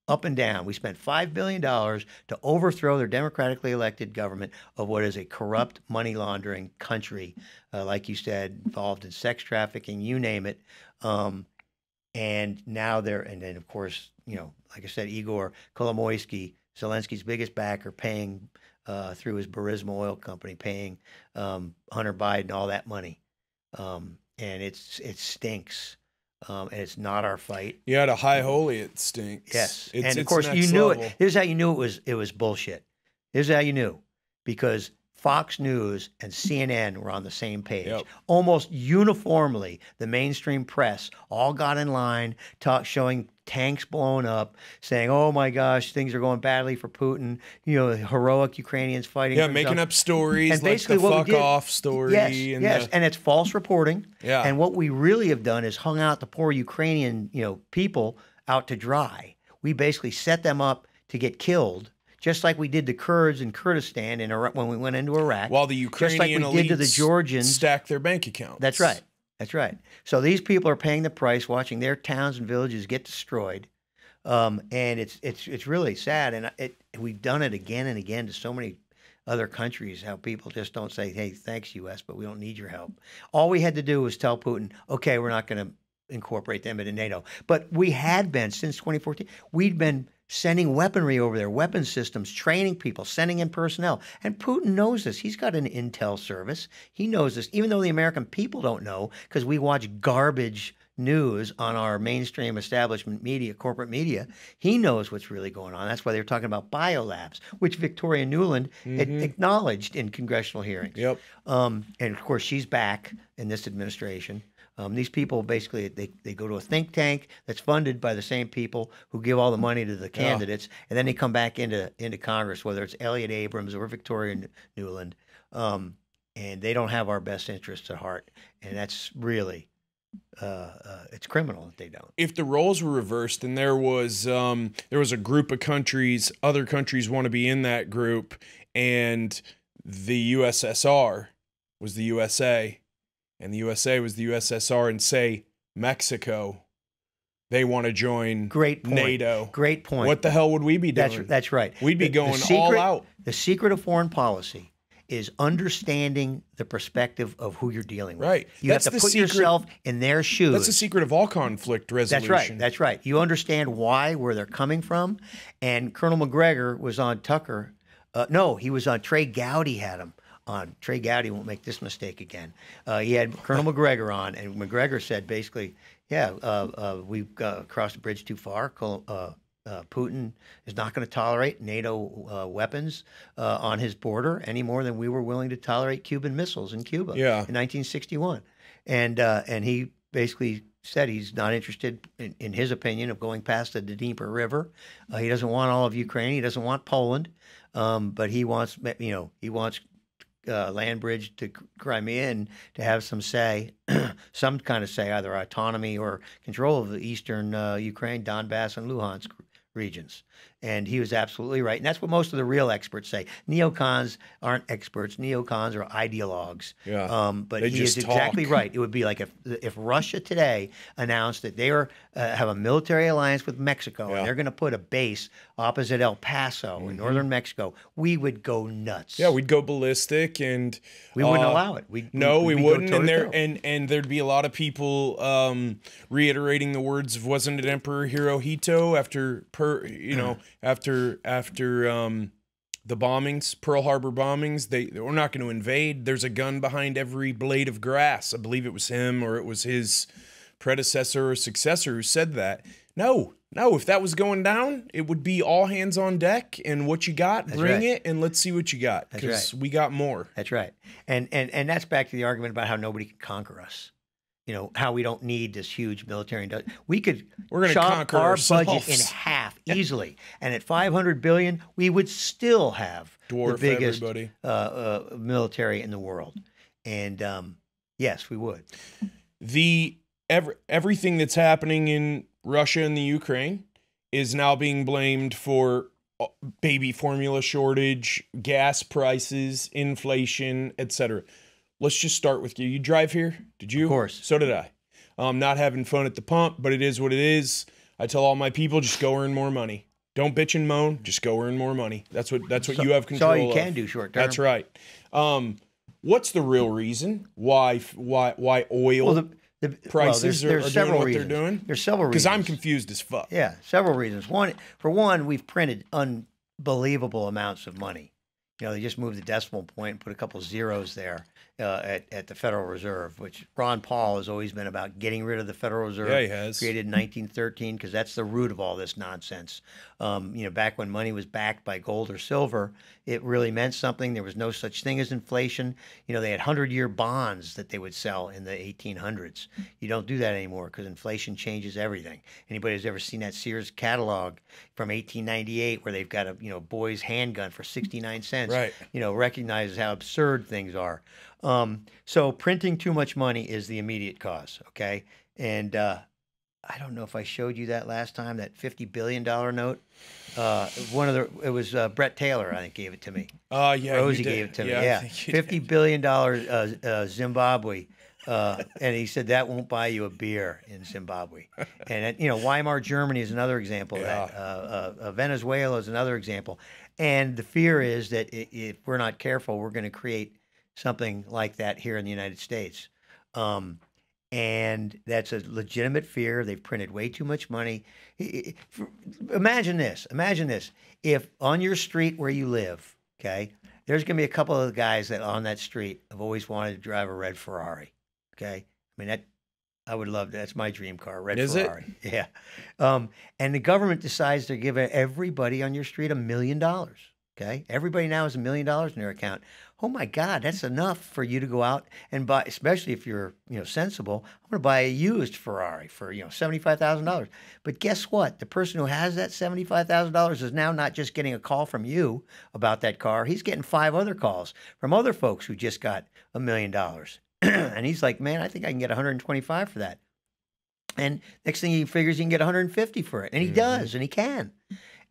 up and down. We spent $5 billion to overthrow their democratically elected government of what is a corrupt money laundering country, like you said, involved in sex trafficking, you name it. And now and then of course, like I said, Igor Kolomoisky, Zelensky's biggest backer, paying through his Burisma oil company, paying Hunter Biden all that money. And it stinks. And it's not our fight. Yeah, to high holy, it stinks. Yes, and of course you knew it. Here's how you knew it was bullshit. Here's how you knew, because Fox News and CNN were on the same page. Yep. Almost uniformly, the mainstream press all got in line, showing tanks blowing up, saying, "Oh my gosh, things are going badly for Putin." Heroic Ukrainians fighting. Yeah, making up stories, and like basically the fuck off story. Yes, and it's false reporting. Yeah, and what we really have done is hung out the poor Ukrainian, people out to dry. We basically set them up to get killed, just like we did the Kurds in Kurdistan in Iraq when we went into Iraq. While the Ukrainian just like we did to the Georgians, stack their bank accounts. That's right. That's right. So these people are paying the price, watching their towns and villages get destroyed, and it's really sad. And we've done it again and again to so many other countries. How people just don't say, "Hey, thanks, U.S., but we don't need your help." All we had to do was tell Putin, "Okay, we're not going to incorporate them into NATO." But we had been since 2014. We'd been sending weaponry over there, weapon systems, training people, sending in personnel. And Putin knows this. He's got an intel service. He knows this, even though the American people don't know, because we watch garbage news on our mainstream establishment media, corporate media. He knows what's really going on. That's why they're talking about biolabs, which Victoria Nuland acknowledged in congressional hearings. Yep. And of course, she's back in this administration. These people basically, they go to a think tank that's funded by the same people who give all the money to the candidates, and then they come back into Congress, whether it's Elliott Abrams or Victoria Nuland, and they don't have our best interests at heart, and that's really it's criminal that they don't. If the roles were reversed and there was a group of countries, other countries want to be in that group, and the USSR was the USA, and the USA was the USSR, and say Mexico, they want to join NATO. Great point. What the hell would we be doing? That's right. We'd be going all out. The secret of foreign policy is understanding the perspective of who you're dealing with. Right. You have to put yourself in their shoes. That's the secret of all conflict resolution. That's right. You understand where they're coming from. And Colonel McGregor was on Tucker No, he was on. Trey Gowdy had him on. Trey Gowdy won't make this mistake again. He had Colonel McGregor on, and McGregor said basically, yeah, we've crossed the bridge too far. Putin is not going to tolerate NATO weapons on his border any more than we were willing to tolerate Cuban missiles in Cuba in 1961. And he basically said he's not interested, in his opinion, of going past the Dnieper River. He doesn't want all of Ukraine. He doesn't want Poland, but he wants, he wants land bridge to Crimea and to have some say, some kind of say, either autonomy or control of the eastern Ukraine, Donbass, and Luhansk regions. And he was absolutely right. And that's what most of the real experts say. Neocons aren't experts. Neocons are ideologues. Yeah. But he is exactly right. It would be like if Russia today announced that they have a military alliance with Mexico and they're going to put a base opposite El Paso in northern Mexico, we would go nuts. Yeah, we'd go ballistic, and we wouldn't allow it. We wouldn't. And there'd be a lot of people reiterating the words of, wasn't it Emperor Hirohito after the bombings, Pearl Harbor bombings, we're not going to invade. There's a gun behind every blade of grass. I believe it was him, or it was his predecessor or successor who said that. No, if that was going down, it would be all hands on deck, and what you got, bring it, and let's see what you got, because we got more. That's right. And that's back to the argument about how nobody can conquer us. How we don't need this huge military. We're going to chop our budget in half easily, and at $500 billion, we would still have the biggest military in the world. And yes, we would. Everything that's happening in Russia and the Ukraine is now being blamed for baby formula shortage, gas prices, inflation, etc. Let's just start with you. You drive here? Did you? Of course. So did I. Not having fun at the pump, but it is what it is. I tell all my people, just go earn more money. Don't bitch and moan. Just go earn more money. That's what you have control of. That's all you can do short term. That's right. What's the real reason why oil prices are doing what they're doing? There's several reasons. Because I'm confused as fuck. Yeah, several reasons. For one, we've printed unbelievable amounts of money. They just moved the decimal point and put a couple zeros there at the Federal Reserve, which Ron Paul has always been about getting rid of the Federal Reserve. Yeah, he has. Created in 1913, because that's the root of all this nonsense. Back when money was backed by gold or silver, it really meant something. There was no such thing as inflation. They had 100-year bonds that they would sell in the 1800s. You don't do that anymore, because inflation changes everything. Anybody who's ever seen that Sears catalog from 1898 where they've got a boy's handgun for 69 cents, right, recognizes how absurd things are. So printing too much money is the immediate cause, okay? And I don't know if I showed you that last time, that $50 billion note. It was Brett Taylor, I think, gave it to me. Yeah, Rosie gave it to me. Yeah, $50 billion Zimbabwe. And he said that won't buy you a beer in Zimbabwe. And Weimar Germany is another example of that. Venezuela is another example. And the fear is that if we're not careful, we're going to create something like that here in the United States. And that's a legitimate fear. They've printed way too much money. Imagine this. If on your street where you live, okay, there's going to be a couple of guys that on that street have always wanted to drive a red Ferrari, okay? I would love that. That's my dream car, red Ferrari. Is it? Yeah. And the government decides to give everybody on your street $1 million, okay? Everybody now has $1 million in their account. Oh my God, that's enough for you to go out and buy, especially if you're, sensible. I'm going to buy a used Ferrari for, $75,000. But guess what? The person who has that $75,000 is now not just getting a call from you about that car. He's getting 5 other calls from other folks who just got $1 million. And he's like, man, I think I can get 125 for that. And next thing he figures he can get 150 for it. And he does, and he can.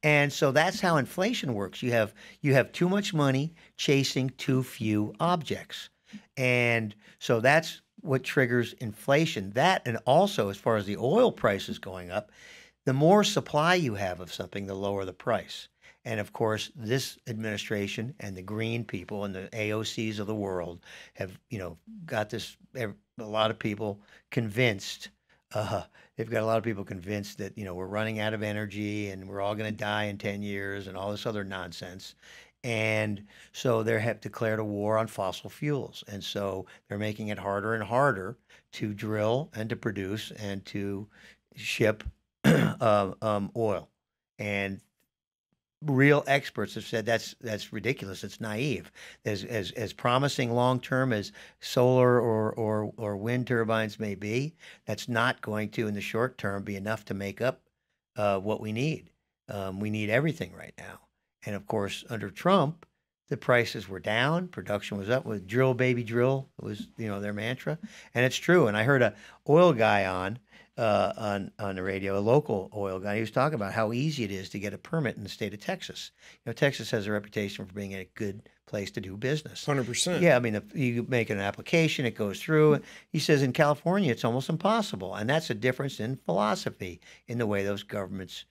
And so that's how inflation works. You have too much money chasing too few objects. And so that's what triggers inflation. That, and also as far as the oil prices going up, the more supply you have of something, the lower the price. And of course, this administration and the green people and the AOCs of the world have, got this, a lot of people convinced. They've got a lot of people convinced that, we're running out of energy and we're all going to die in 10 years and all this other nonsense. And so they have declared a war on fossil fuels. And so they're making it harder and harder to drill and to produce and to ship oil. And real experts have said that's ridiculous. It's naive. As promising long term as solar or wind turbines may be, that's not going to in the short term be enough to make up what we need. We need everything right now. And of course, under Trump, the prices were down, production was up. With drill, baby, drill was their mantra, and it's true. And I heard a oil guy on the radio, a local oil guy. He was talking about how easy it is to get a permit in the state of Texas. Texas has a reputation for being a good place to do business. 100%. Yeah, I mean, if you make an application, it goes through. He says in California, it's almost impossible, and that's a difference in philosophy in the way those governments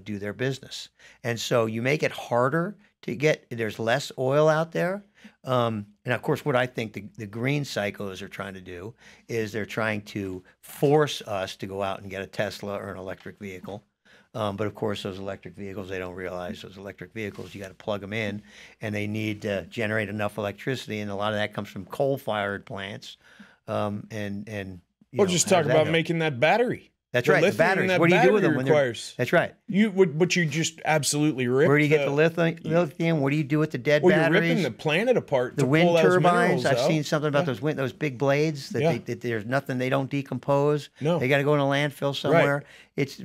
do their business. And so you make it harder to get, there's less oil out there. And of course, what I think the green psychos are trying to do is they're trying to force us to go out and get a Tesla or an electric vehicle. But of course, those electric vehicles, they don't realize those electric vehicles, you got to plug them in, and they need to generate enough electricity. And a lot of that comes from coal-fired plants. Well, just talk about making that battery. That's right. The batteries. What do you do with them? That's right. But you just absolutely rip. Where do you get the lithium? What do you do with the dead batteries? You're ripping the planet apart. The wind turbines. I've seen something about those big blades that there's nothing. They don't decompose. No. They got to go in a landfill somewhere. Right.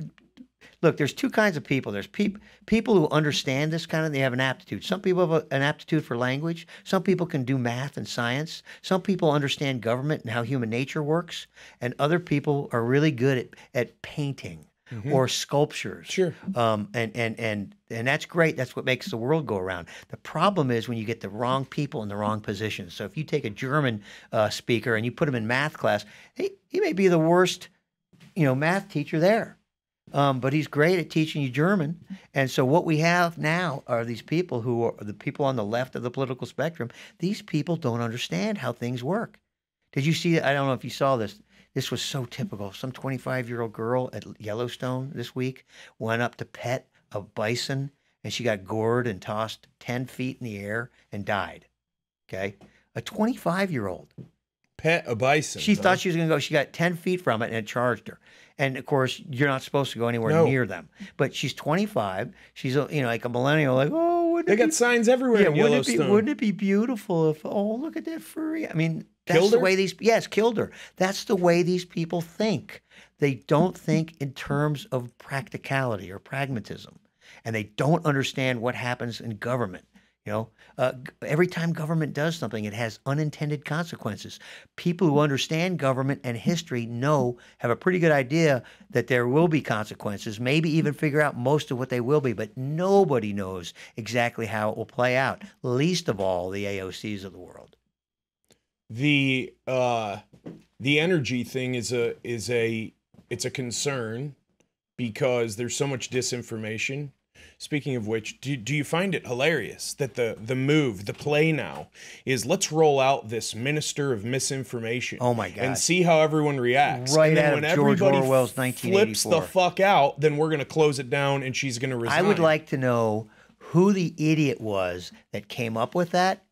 Look, there's two kinds of people. There's people who understand this kind of, they have an aptitude. Some people have an aptitude for language. Some people can do math and science. Some people understand government and how human nature works. And other people are really good at painting or sculptures. Sure. And that's great. That's what makes the world go around. The problem is when you get the wrong people in the wrong positions. So if you take a German speaker and you put him in math class, he may be the worst, math teacher there. But he's great at teaching you German. And so what we have now are these people who are the people on the left of the political spectrum. These people don't understand how things work. Did you see, I don't know if you saw this. This was so typical. Some 25-year-old girl at Yellowstone this week went up to pet a bison, and she got gored and tossed 10 feet in the air and died. Okay? A 25-year-old. Pet a bison. She thought she was going to go. She got 10 feet from it, and it charged her. And, of course, you're not supposed to go anywhere near them. But she's 25. She's, like a millennial, like, they got signs everywhere in Yellowstone. Wouldn't it be beautiful if, look at that furry. I mean, that's killed the her? way killed her. That's the way these people think. They don't think in terms of practicality or pragmatism. And they don't understand what happens in government. Every time government does something, it has unintended consequences. People who understand government and history have a pretty good idea that there will be consequences, maybe even figure out most of what they will be, but nobody knows exactly how it will play out, least of all the AOCs of the world. The energy thing is a concern because there's so much disinformation. Speaking of which, do you find it hilarious that the play now is let's roll out this minister of misinformation? Oh my God! And see how everyone reacts. Right, and then out when of George everybody Orwell's 1984. flips the fuck out, then we're gonna close it down, and she's gonna resign. I would like to know who the idiot was that came up with that,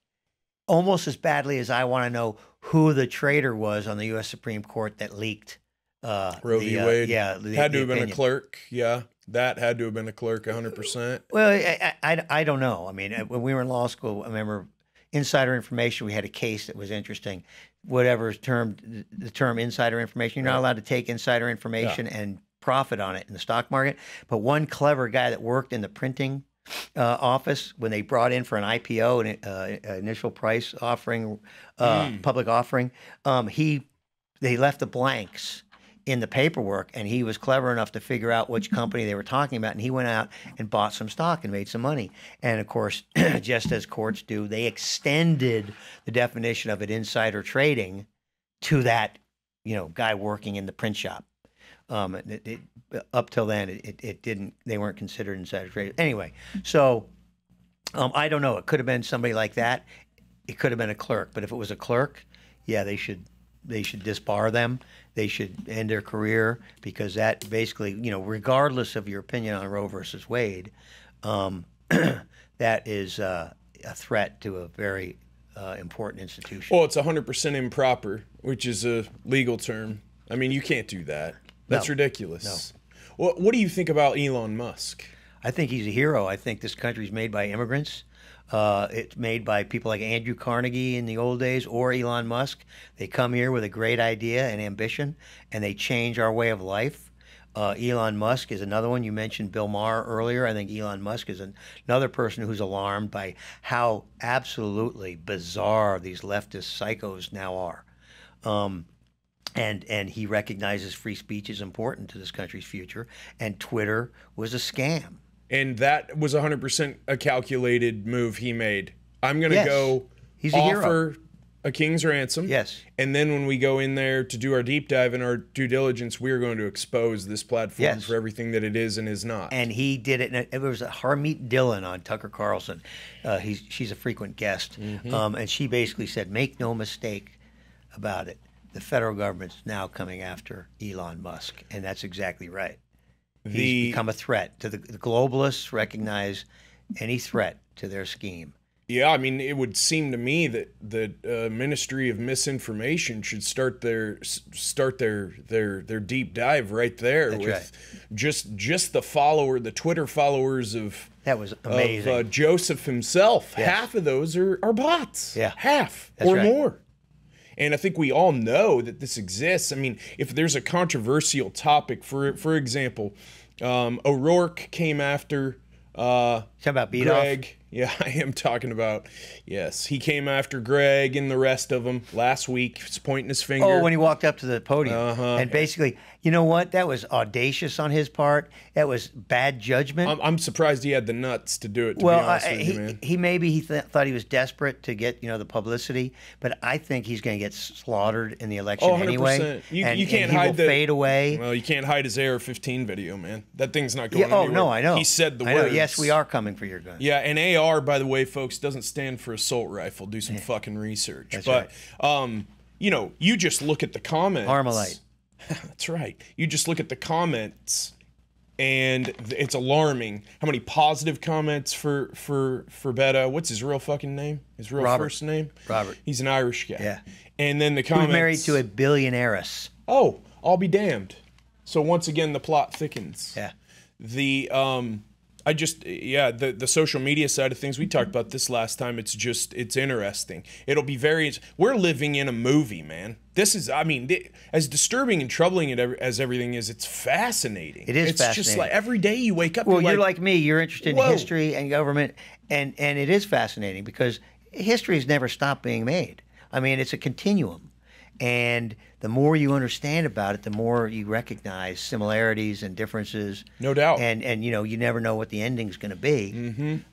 almost as badly as I want to know who the traitor was on the U.S. Supreme Court that leaked Roe v. Wade. Had to have been opinion. a clerk. Yeah. That had to have been a clerk 100%. Well, I don't know. I mean, when we were in law school, I remember insider information. We had a case that was interesting. Whatever the term insider information, you're not allowed to take insider information and profit on it in the stock market. But one clever guy that worked in the printing office, when they brought in for an IPO, an initial price offering, public offering, they left the blanks in the paperwork, and he was clever enough to figure out which company they were talking about, and he went out and bought some stock and made some money. And of course, just as courts do, they extended the definition of an insider trading to that, guy working in the print shop. Up till then, it didn't. They weren't considered insider traders anyway. So I don't know. It could have been somebody like that. It could have been a clerk. But if it was a clerk, yeah, they should disbar them. They should end their career, because that basically, regardless of your opinion on Roe versus Wade, that is a threat to a very important institution. Well, it's 100% improper, which is a legal term. I mean, you can't do that. That's ridiculous. No. What do you think about Elon Musk? I think he's a hero. I think this country's made by immigrants. It's made by people like Andrew Carnegie in the old days or Elon Musk. They come here with a great idea and ambition, and they change our way of life. Elon Musk is another one. You mentioned Bill Maher earlier. I think Elon Musk is another person who's alarmed by how absolutely bizarre these leftist psychos now are. And he recognizes free speech is important to this country's future, and Twitter was a scam. And that was 100% a calculated move he made. I'm going to go offer a king's ransom. Yes. And then when we go in there to do our deep dive and our due diligence, we are going to expose this platform for everything that it is and is not. And he did it. And it was Harmeet Dillon on Tucker Carlson. She's a frequent guest. And she basically said, make no mistake about it. The federal government's now coming after Elon Musk. And that's exactly right. He's become a threat. The globalists recognize any threat to their scheme. Yeah, I mean, it would seem to me that the Ministry of Misinformation should start their deep dive right there. That's with just the Twitter followers of that was amazing. Of Joseph himself. Yes. Half of those are bots. Yeah, half or more. And I think we all know that this exists. I mean, if there's a controversial topic, for example, O'Rourke came after talking about Greg. Off? Yeah, I am talking about, yes. He came after Greg and the rest of them last week, just pointing his finger. Oh, when he walked up to the podium. And basically, you know what? That was audacious on his part. That was bad judgment. I'm surprised he had the nuts to do it, to be honest with you, man. He thought he was desperate to get, the publicity, but I think he's going to get slaughtered in the election anyway. You can't hide the fade away. Well, you can't hide his AR-15 video, man. That thing's not going anywhere. Oh, no, I know. He said the words. Yes, we are coming for your guns. Yeah, and AR, by the way, folks, doesn't stand for assault rifle. Do some fucking research. That's right. You just look at the comments. Armalite. That's right. You just look at the comments, and it's alarming how many positive comments for Betta. What's his real fucking name? His real first name? Robert. He's an Irish guy. Yeah. And then the comments. Who's married to a billionaireess. Oh, I'll be damned. So once again, the plot thickens. Yeah. The social media side of things, we talked about this last time. It's interesting. It'll be we're living in a movie, man. This is, as disturbing and troubling as everything is, it's fascinating. It is fascinating. It's just like every day you wake up. Well, you're like me. You're interested in history and government, and it is fascinating because history has never stopped being made. I mean, it's a continuum. And the more you understand about it, the more you recognize similarities and differences. No doubt. And you never know what the ending's going to be.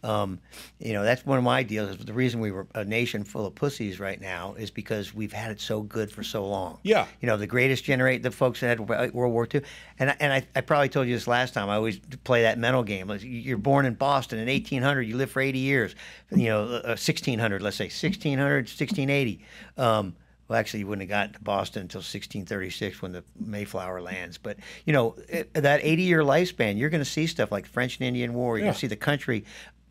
Mm-hmm. That's one of my deals. The reason we were a nation full of pussies right now is because we've had it so good for so long. Yeah. The greatest generation, the folks that had World War II. And I probably told you this last time. I always play that mental game. You're born in Boston in 1800. You live for 80 years. 1600, let's say 1600, 1680. Well, actually, you wouldn't have gotten to Boston until 1636 when the Mayflower lands. But, that 80-year lifespan, you're going to see stuff like the French and Indian War. You're going to see the country.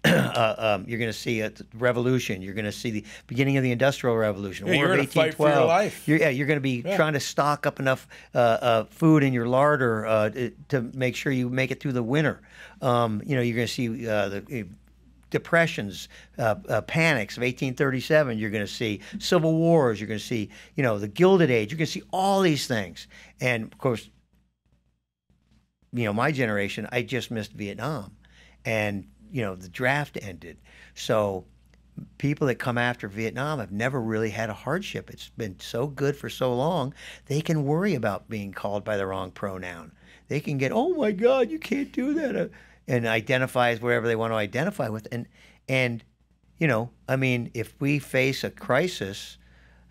You're going to see a revolution. You're going to see the beginning of the Industrial Revolution. Yeah, War you're of going to fight for your life. You're going to be trying to stock up enough food in your larder to make sure you make it through the winter. You're going to see the depressions, panics of 1837. You're going to see civil wars. You're going to see, the Gilded Age. You're going to see all these things. And of course, my generation, I just missed Vietnam, and the draft ended. So people that come after Vietnam have never really had a hardship. It's been so good for so long. They can worry about being called by the wrong pronoun. They can get, oh my God, you can't do that. And identify as whatever they want to identify with. And if we face a crisis,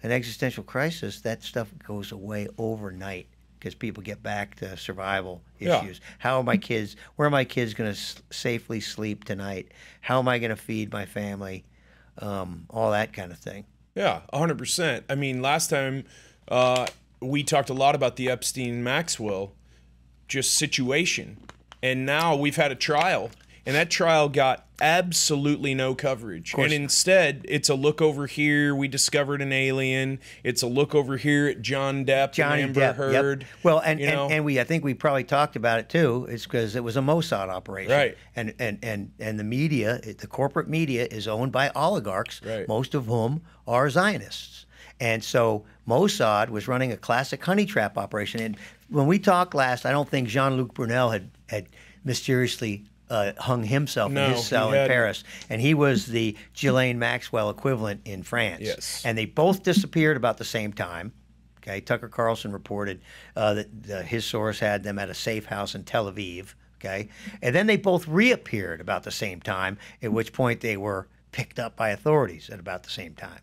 an existential crisis, that stuff goes away overnight because people get back to survival issues. Where are my kids going to safely sleep tonight? How am I going to feed my family? All that kind of thing. Yeah, 100%. I mean, last time we talked a lot about the Epstein-Maxwell just situation. And now we've had a trial, And that trial got absolutely no coverage. And instead, it's a look over here, we discovered an alien. It's a look over here at John Depp and Amber Heard. Yep. Well, and I think we probably talked about it too. It's because it was a Mossad operation. Right. And the media, the corporate media, is owned by oligarchs, right, most of whom are Zionists. And so Mossad was running a classic honey trap operation. And when we talked last, I don't think Jean-Luc Brunel had mysteriously hung himself in his cell in Paris. And he was the Ghislaine Maxwell equivalent in France. Yes. And they both disappeared about the same time. Okay, Tucker Carlson reported that his source had them at a safe house in Tel Aviv. Okay, and then they both reappeared about the same time, at which point they were picked up by authorities at about the same time.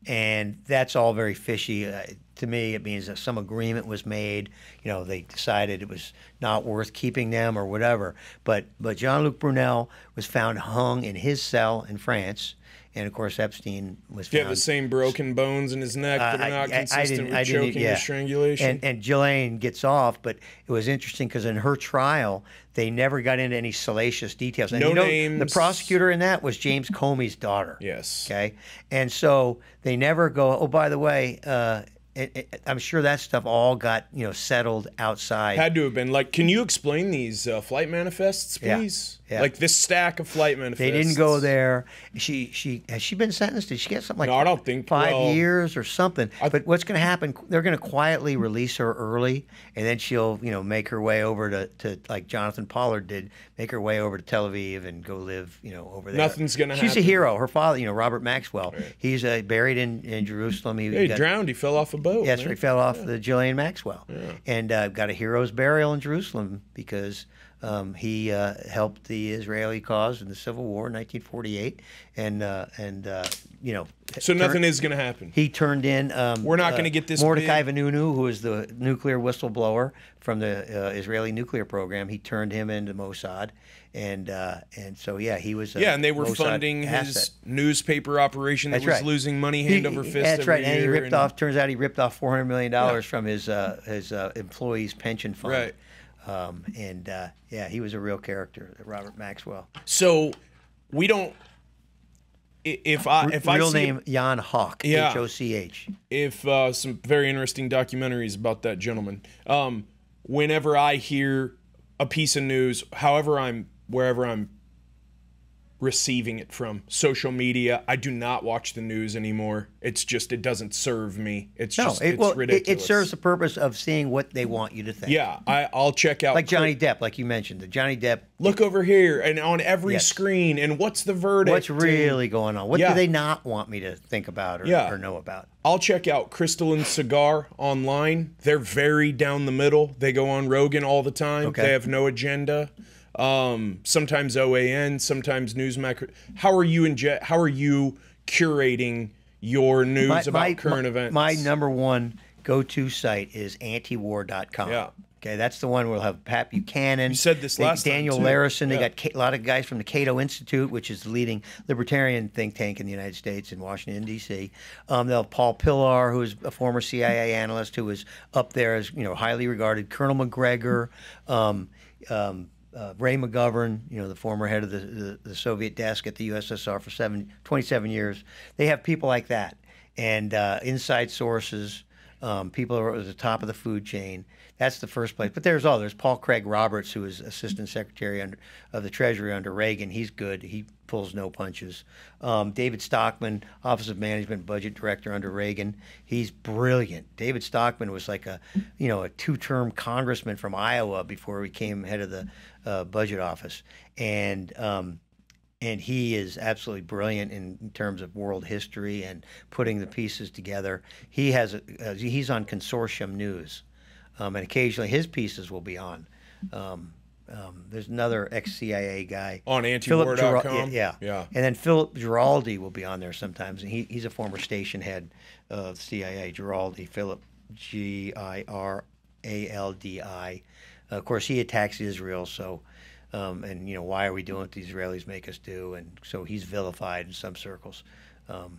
And that's all very fishy. To me, it means that some agreement was made. You know, they decided it was not worth keeping them or whatever. But Jean-Luc Brunel was found hung in his cell in France. And, of course, Epstein was found. Do you have the same broken bones in his neck that are not consistent with choking or strangulation? And Ghislaine gets off, but it was interesting because in her trial, they never got into any salacious details. And no names. The prosecutor in that was James Comey's daughter. Yes. Okay? And so they never go, oh, by the way, I'm sure that stuff all got settled outside. Had to have been. Like, can you explain these flight manifests, please? Yeah. Like this stack of flight manifests. They didn't go there. Has she been sentenced? Did she get something like I don't think 5 years or something? But what's going to happen? They're going to quietly release her early, and then she'll make her way over to like Jonathan Pollard did, make her way over to Tel Aviv and go live over there. Nothing's going to happen. She's a hero. Her father, Robert Maxwell, right, he's buried in Jerusalem. He drowned. He fell off a boat. Yes, he fell off the Ghislaine Maxwell, and got a hero's burial in Jerusalem because he helped the Israeli cause in the Civil War in 1948, So nothing is going to happen. He turned in. We're not going to get this. Mordecai Vanunu, who is the nuclear whistleblower from the Israeli nuclear program, he turned him into Mossad, and so he was. And they were Mossad funding asset. his newspaper operation that was losing money hand over fist. That's right, and he ripped off. Turns out he ripped off $400 million from his employees' pension fund. Right. He was a real character, Robert Maxwell. So we don't. If I real see name Jan Hoch, H-O-C-H. If some very interesting documentaries about that gentleman. Whenever I hear a piece of news, wherever I'm receiving it from, social media, I do not watch the news anymore. It's just, it doesn't serve me. It's ridiculous. It serves the purpose of seeing what they want you to think. Yeah, I'll check out. Like Johnny Depp, like you mentioned. The Johnny Depp. Look over here and on every screen, and what's the verdict? What's really going on? What do they not want me to think about or know about? I'll check out Crystal and Cigar online. They're very down the middle. They go on Rogan all the time. Okay. They have no agenda. Sometimes OAN, sometimes Newsmax. How are you curating your news about current events? My number one go-to site is antiwar.com. Yeah. Okay, that's the one we'll have Pat Buchanan. You said this last time, Daniel Larison. They got a lot of guys from the Cato Institute, which is the leading libertarian think tank in the United States in Washington, D.C. They'll have Paul Pillar, who is a former CIA analyst who was up there as highly regarded. Colonel McGregor. Ray McGovern, the former head of the Soviet desk at the USSR for 27 years. They have people like that, and inside sources, people are at the top of the food chain. That's the first place. But there's others. Paul Craig Roberts, who is Assistant Secretary of the Treasury under Reagan. He's good. He pulls no punches. David Stockman, Office of Management Budget Director under Reagan. He's brilliant. David Stockman was like a two-term congressman from Iowa before he became head of the budget office. And he is absolutely brilliant in terms of world history and putting the pieces together. He's on Consortium News. And occasionally his pieces will be on. There's another ex-CIA guy. On antiwar.com? Yeah. And then Philip Giraldi will be on there sometimes. And he's a former station head of CIA, Giraldi, Philip, Giraldi. Of course, he attacks Israel, so, why are we doing what the Israelis make us do? And so he's vilified in some circles. And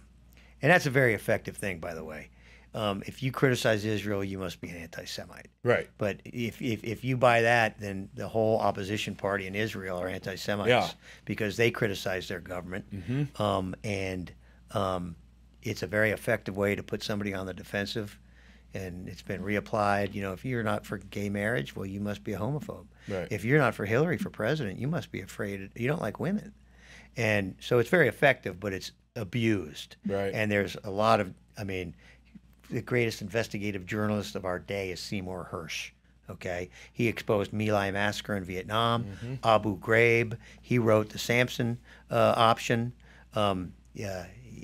that's a very effective thing, by the way. if you criticize Israel, you must be an anti-Semite. Right. But if you buy that, then the whole opposition party in Israel are anti-Semites because they criticize their government. It's a very effective way to put somebody on the defensive. And it's been reapplied. You know, if you're not for gay marriage, well, you must be a homophobe. Right. If you're not for Hillary for president, you must be afraid. You don't like women. And so it's very effective, but it's abused. Right. And there's a lot of, I mean, the greatest investigative journalist of our day is Seymour Hersh. Okay, he exposed My Lai massacre in Vietnam, Abu Ghraib. He wrote the Samson option.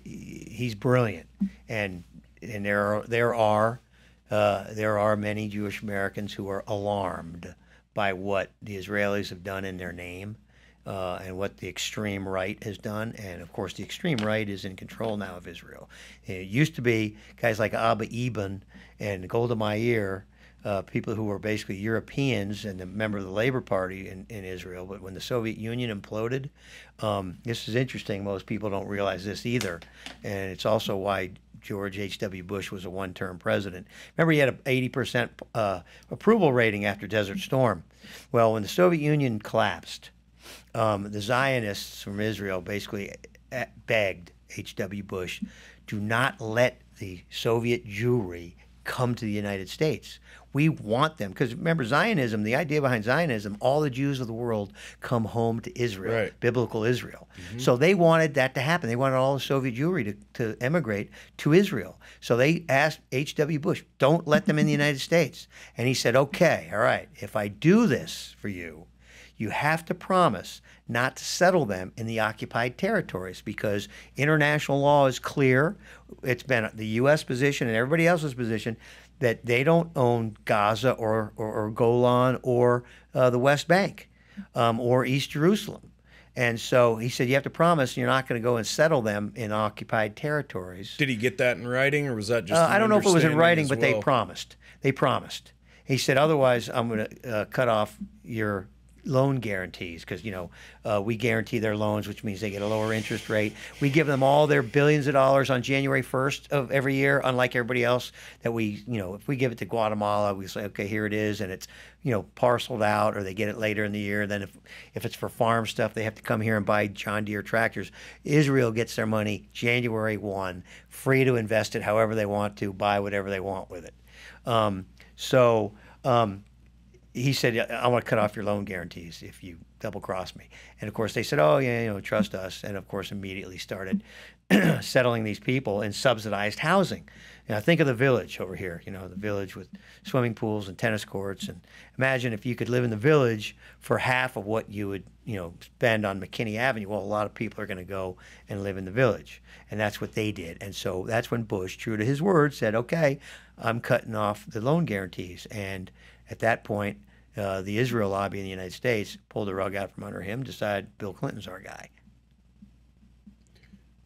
He's brilliant, and there are many Jewish Americans who are alarmed by what the Israelis have done in their name. And what the extreme right has done. And, of course, the extreme right is in control now of Israel. It used to be guys like Abba Eban and Golda Meir, people who were basically Europeans and a member of the Labor Party in Israel. But when the Soviet Union imploded, this is interesting. Most people don't realize this either. And it's also why George H.W. Bush was a one-term president. Remember, he had an 80% approval rating after Desert Storm. Well, when the Soviet Union collapsed, the Zionists from Israel basically begged H.W. Bush to not let the Soviet Jewry come to the United States. We want them, because remember, Zionism, the idea behind Zionism, all the Jews of the world come home to Israel, right. biblical Israel. So they wanted that to happen. They wanted all the Soviet Jewry to emigrate to Israel. So they asked H.W. Bush, don't let them in the United States. And he said, okay, all right, if I do this for you, you have to promise not to settle them in the occupied territories, because international law is clear. It's been the U.S. position and everybody else's position that they don't own Gaza or Golan or the West Bank or East Jerusalem. And so he said, you have to promise you're not going to go and settle them in occupied territories. Did he get that in writing, or was that just I don't know if it was in writing, but well? they promised. They promised. He said, otherwise, I'm going to cut off your loan guarantees, because, you know, we guarantee their loans, which means they get a lower interest rate. We give them all their billions of dollars on January 1st of every year, unlike everybody else that we, you know, if we give it to Guatemala, we say, okay, here it is, and it's, you know, parceled out, or they get it later in the year. Then if it's for farm stuff, they have to come here and buy John Deere tractors. Israel gets their money January 1, free to invest it however they want to, buy whatever they want with it. He said, I want to cut off your loan guarantees if you double cross me. And of course they said, oh yeah, you know, trust us. And of course immediately started settling these people in subsidized housing. Now think of the Village over here, you know, the Village with swimming pools and tennis courts. And imagine if you could live in the Village for half of what you would, you know, spend on McKinney Avenue. Well, a lot of people are going to go and live in the Village. And that's what they did. And so that's when Bush, true to his word, said, okay, I'm cutting off the loan guarantees. And at that point, the Israel lobby in the United States pulled the rug out from under him, decided Bill Clinton's our guy.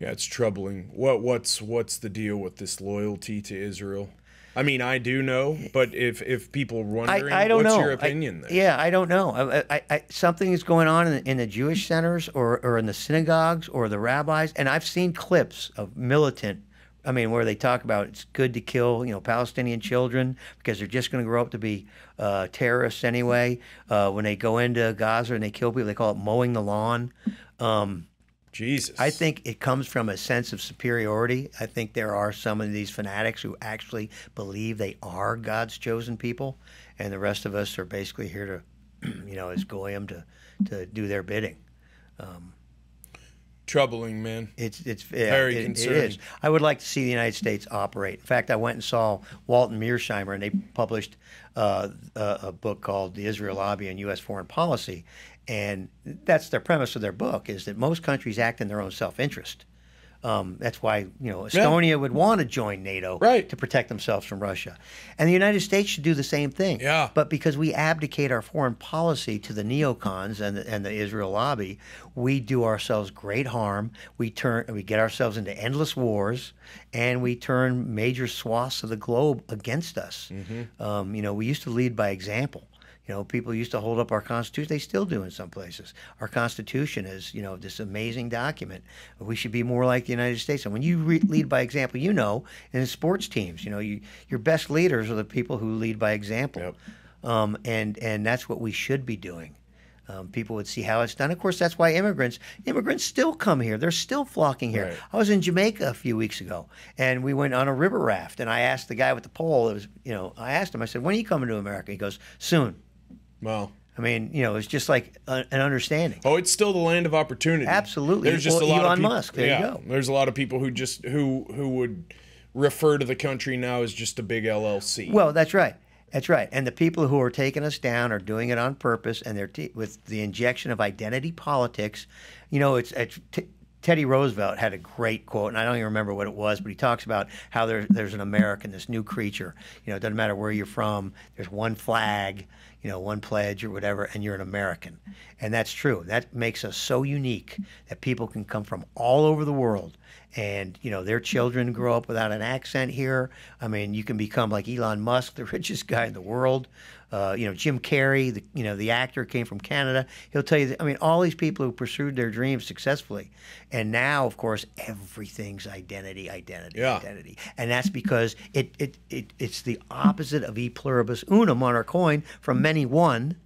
Yeah, it's troubling. What's the deal with this loyalty to Israel? I mean, I do know, but if people are wondering, I don't what's know. your opinion there? Yeah, I don't know. Something is going on in the Jewish centers or in the synagogues or the rabbis, and I've seen clips of militant, I mean, where they talk about it's good to kill, you know, Palestinian children because they're just going to grow up to be terrorists anyway. When they go into Gaza and they kill people, they call it mowing the lawn. Jesus. I think it comes from a sense of superiority. I think there are some of these fanatics who actually believe they are God's chosen people, and the rest of us are basically here to, you know, as goyim to do their bidding. Troubling, man. It's very concerning. It is. I would like to see the United States operate. In fact, I went and saw Walton Mearsheimer, and they published a book called The Israel Lobby and U.S. Foreign Policy. And that's their premise of their book, is that most countries act in their own self-interest. That's why, you know, Estonia would want to join NATO to protect themselves from Russia. And the United States should do the same thing. Yeah. But because we abdicate our foreign policy to the neocons and the Israel lobby, we do ourselves great harm. We get ourselves into endless wars, and we turn major swaths of the globe against us. You know, we used to lead by example. You know, people used to hold up our Constitution. They still do in some places. Our Constitution is, you know, this amazing document. We should be more like the United States. And when you lead by example, you know, in sports teams, you know, your best leaders are the people who lead by example. Yep. And that's what we should be doing. People would see how it's done. Of course, that's why immigrants still come here. They're still flocking here. Right. I was in Jamaica a few weeks ago, and we went on a river raft. And I asked the guy with the pole. It was, you know, I asked him. I said, "When are you coming to America?" He goes, "Soon." Well, I mean, you know, it's just like an understanding. oh, it's still the land of opportunity. Absolutely. There's just Well, a lot Elon of people, Musk. There you go. There's a lot of people who just who would refer to the country now as just a big LLC. Well, that's right. That's right. And the people who are taking us down are doing it on purpose, and they're with the injection of identity politics. You know, Teddy Roosevelt had a great quote, and I don't even remember what it was, but he talks about how there's an American, this new creature. You know, it doesn't matter where you're from. There's one flag, you know, one pledge or whatever, and you're an American. And that's true. That makes us so unique that people can come from all over the world. And, you know, their children grow up without an accent here. I mean, you can become like Elon Musk, the richest guy in the world. You know, Jim Carrey, the actor, came from Canada. He'll tell you that, I mean, all these people who pursued their dreams successfully. And now, of course, everything's identity. And that's because it's the opposite of e pluribus unum on our coin, from many one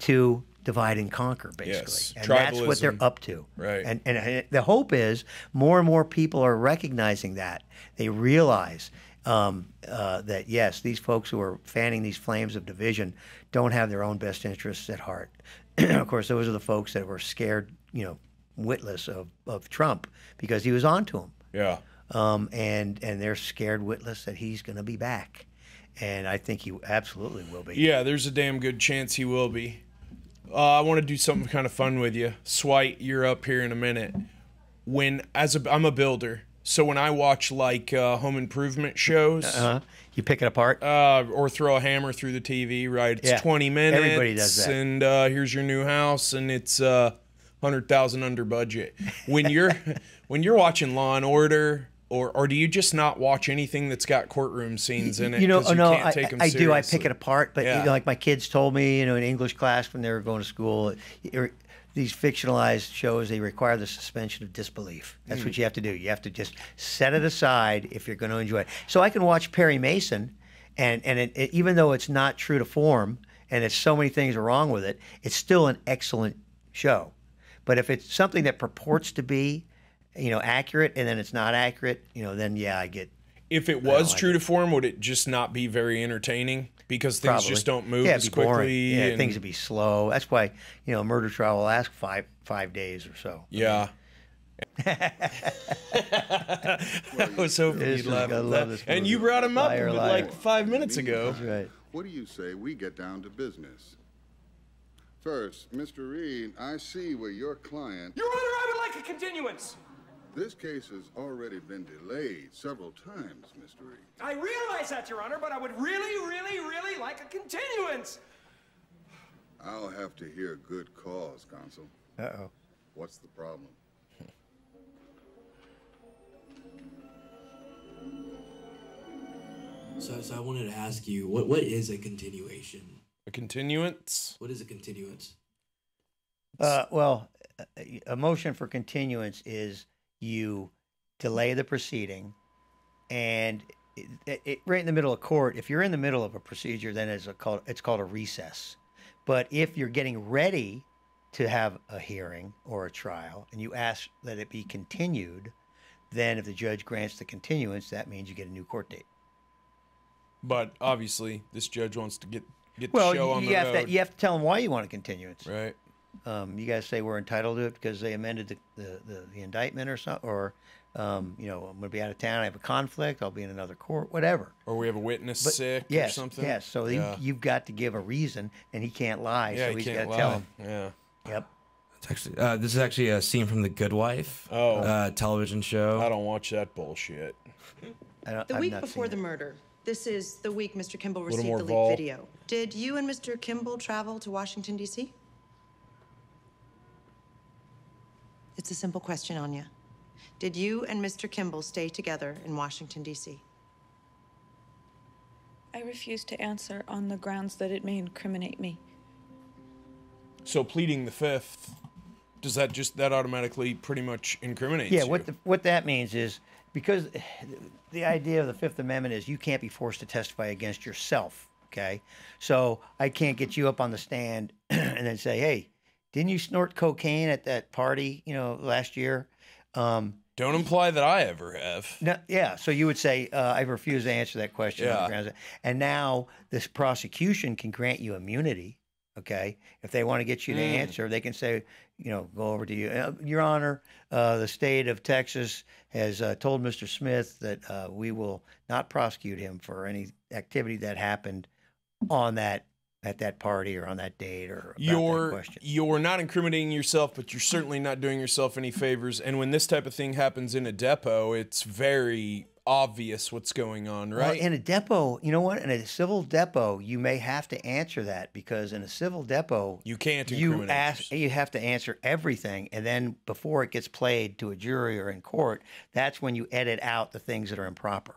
to divide and conquer, basically. Yes. And that's what they're Tribalism. up to. Right. And the hope is more and more people are recognizing that. They realize that, yes, these folks who are fanning these flames of division don't have their own best interests at heart. Of course, those are the folks that were scared, you know, witless of Trump because he was onto them. Yeah. And they're scared witless that he's going to be back. And I think he absolutely will be. Yeah, there's a damn good chance he will be. I want to do something kind of fun with you. Swite, you're up here in a minute. I'm a builder, so when I watch like home improvement shows, you pick it apart, or throw a hammer through the TV, right? It's 20 minutes. Everybody does that. And here's your new house, and it's 100,000 under budget. When you're watching Law and Order. Or do you just not watch anything that's got courtroom scenes in it? You know, no, can't take them I do. I seriously? pick it apart. But you know, like my kids told me, you know, in English class when they were going to school, these fictionalized shows, they require the suspension of disbelief. That's what you have to do. You have to just set it aside if you're going to enjoy it. So I can watch Perry Mason, and even though it's not true to form, and it's so many things are wrong with it, it's still an excellent show. But if it's something that purports to be, you know, accurate, and then it's not accurate, you know, then I get. If it was true to form, would it just not be very entertaining because things Probably. just don't move it'd as be boring. quickly? Yeah, and- things would be slow. That's why, you know, a murder trial will last five days or so. Yeah. I was hoping you'd laugh I at love that. this And movie. you brought him up Liar, like liar. 5 minutes ago. That's right. What do you say we get down to business? First, Mr. Reed, I see where your client... Your Honor, I would like a continuance. This case has already been delayed several times, Mr. Reed. I realize that, Your Honor, but I would really, really, really like a continuance. I'll have to hear good cause, Counsel. Uh-oh. What's the problem? So I wanted to ask you, what is a continuation? A continuance? What is a continuance? Well, a motion for continuance is you delay the proceeding, and right in the middle of court, if you're in the middle of a procedure, then it's called a recess. But if you're getting ready to have a hearing or a trial, and you ask that it be continued, then if the judge grants the continuance, that means you get a new court date. But obviously, this judge wants to get the Well, show on the road. you have to tell them why you want a continuance. Right. You guys say we're entitled to it because they amended the indictment or something, or you know, I'm going to be out of town, I have a conflict, I'll be in another court, whatever. Or we have a witness sick or Yes, something. yes. So you've got to give a reason, and he can't lie. Yeah, so he he's can't got to tell lie. him. Yeah. Yep. It's actually this is actually a scene from The Good Wife, television show. I don't watch that bullshit. I've The week not before seen the it. murder, this is the week Mr. Kimball Little received more the vol. leaked video. Did you and Mr. Kimball travel to Washington, D.C.? It's a simple question, Anya. Did you and Mr. Kimball stay together in Washington, D.C.? I refuse to answer on the grounds that it may incriminate me. So pleading the fifth, does that automatically pretty much incriminates Yeah, you? what that means is, because the idea of the Fifth Amendment is you can't be forced to testify against yourself, okay? So I can't get you up on the stand and then say, hey, didn't you snort cocaine at that party, last year? Don't imply that I ever have. No, yeah, so you would say, I refuse to answer that question. On the grounds that, and now this prosecution can grant you immunity, okay? If they want to get you to answer, they can say, go over to you. Your Honor, the state of Texas has told Mr. Smith that we will not prosecute him for any activity that happened at that party or on that date or about that question. You're not incriminating yourself, but you're certainly not doing yourself any favors. And when this type of thing happens in a depot, it's very obvious what's going on, right? Well, in a depot, you know what? In a civil depot, you may have to answer that, because in a civil depot, you can't incriminate you have to answer everything, and then before it gets played to a jury or in court, that's when you edit out the things that are improper.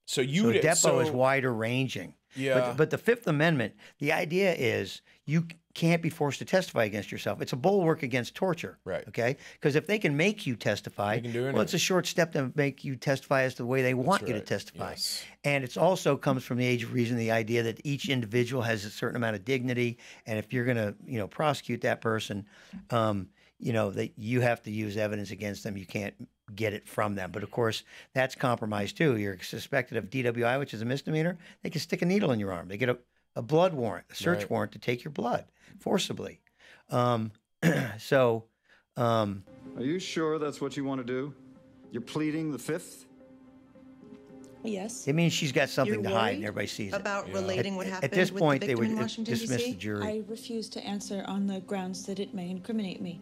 So depot is wider ranging. Yeah. But the Fifth Amendment, the idea is you can't be forced to testify against yourself. It's a bulwark against torture. Right. Okay? Because if they can make you testify, They can do well, it's a short step to make you testify as to the way they want you to testify. Yes. And it also comes from the age of reason, the idea that each individual has a certain amount of dignity, and if you're going to, prosecute that person, that you have to use evidence against them. You can't get it from them. But of course, that's compromised too. You're suspected of DWI, which is a misdemeanor. They can stick a needle in your arm. They get a blood warrant, a search warrant to take your blood forcibly. Are you sure that's what you want to do? You're pleading the fifth? Yes. It means she's got something You're to hide and worried everybody sees it. about relating what happened At this with point, the they victim would in Washington, dismiss D.C.? the jury. I refuse to answer on the grounds that it may incriminate me.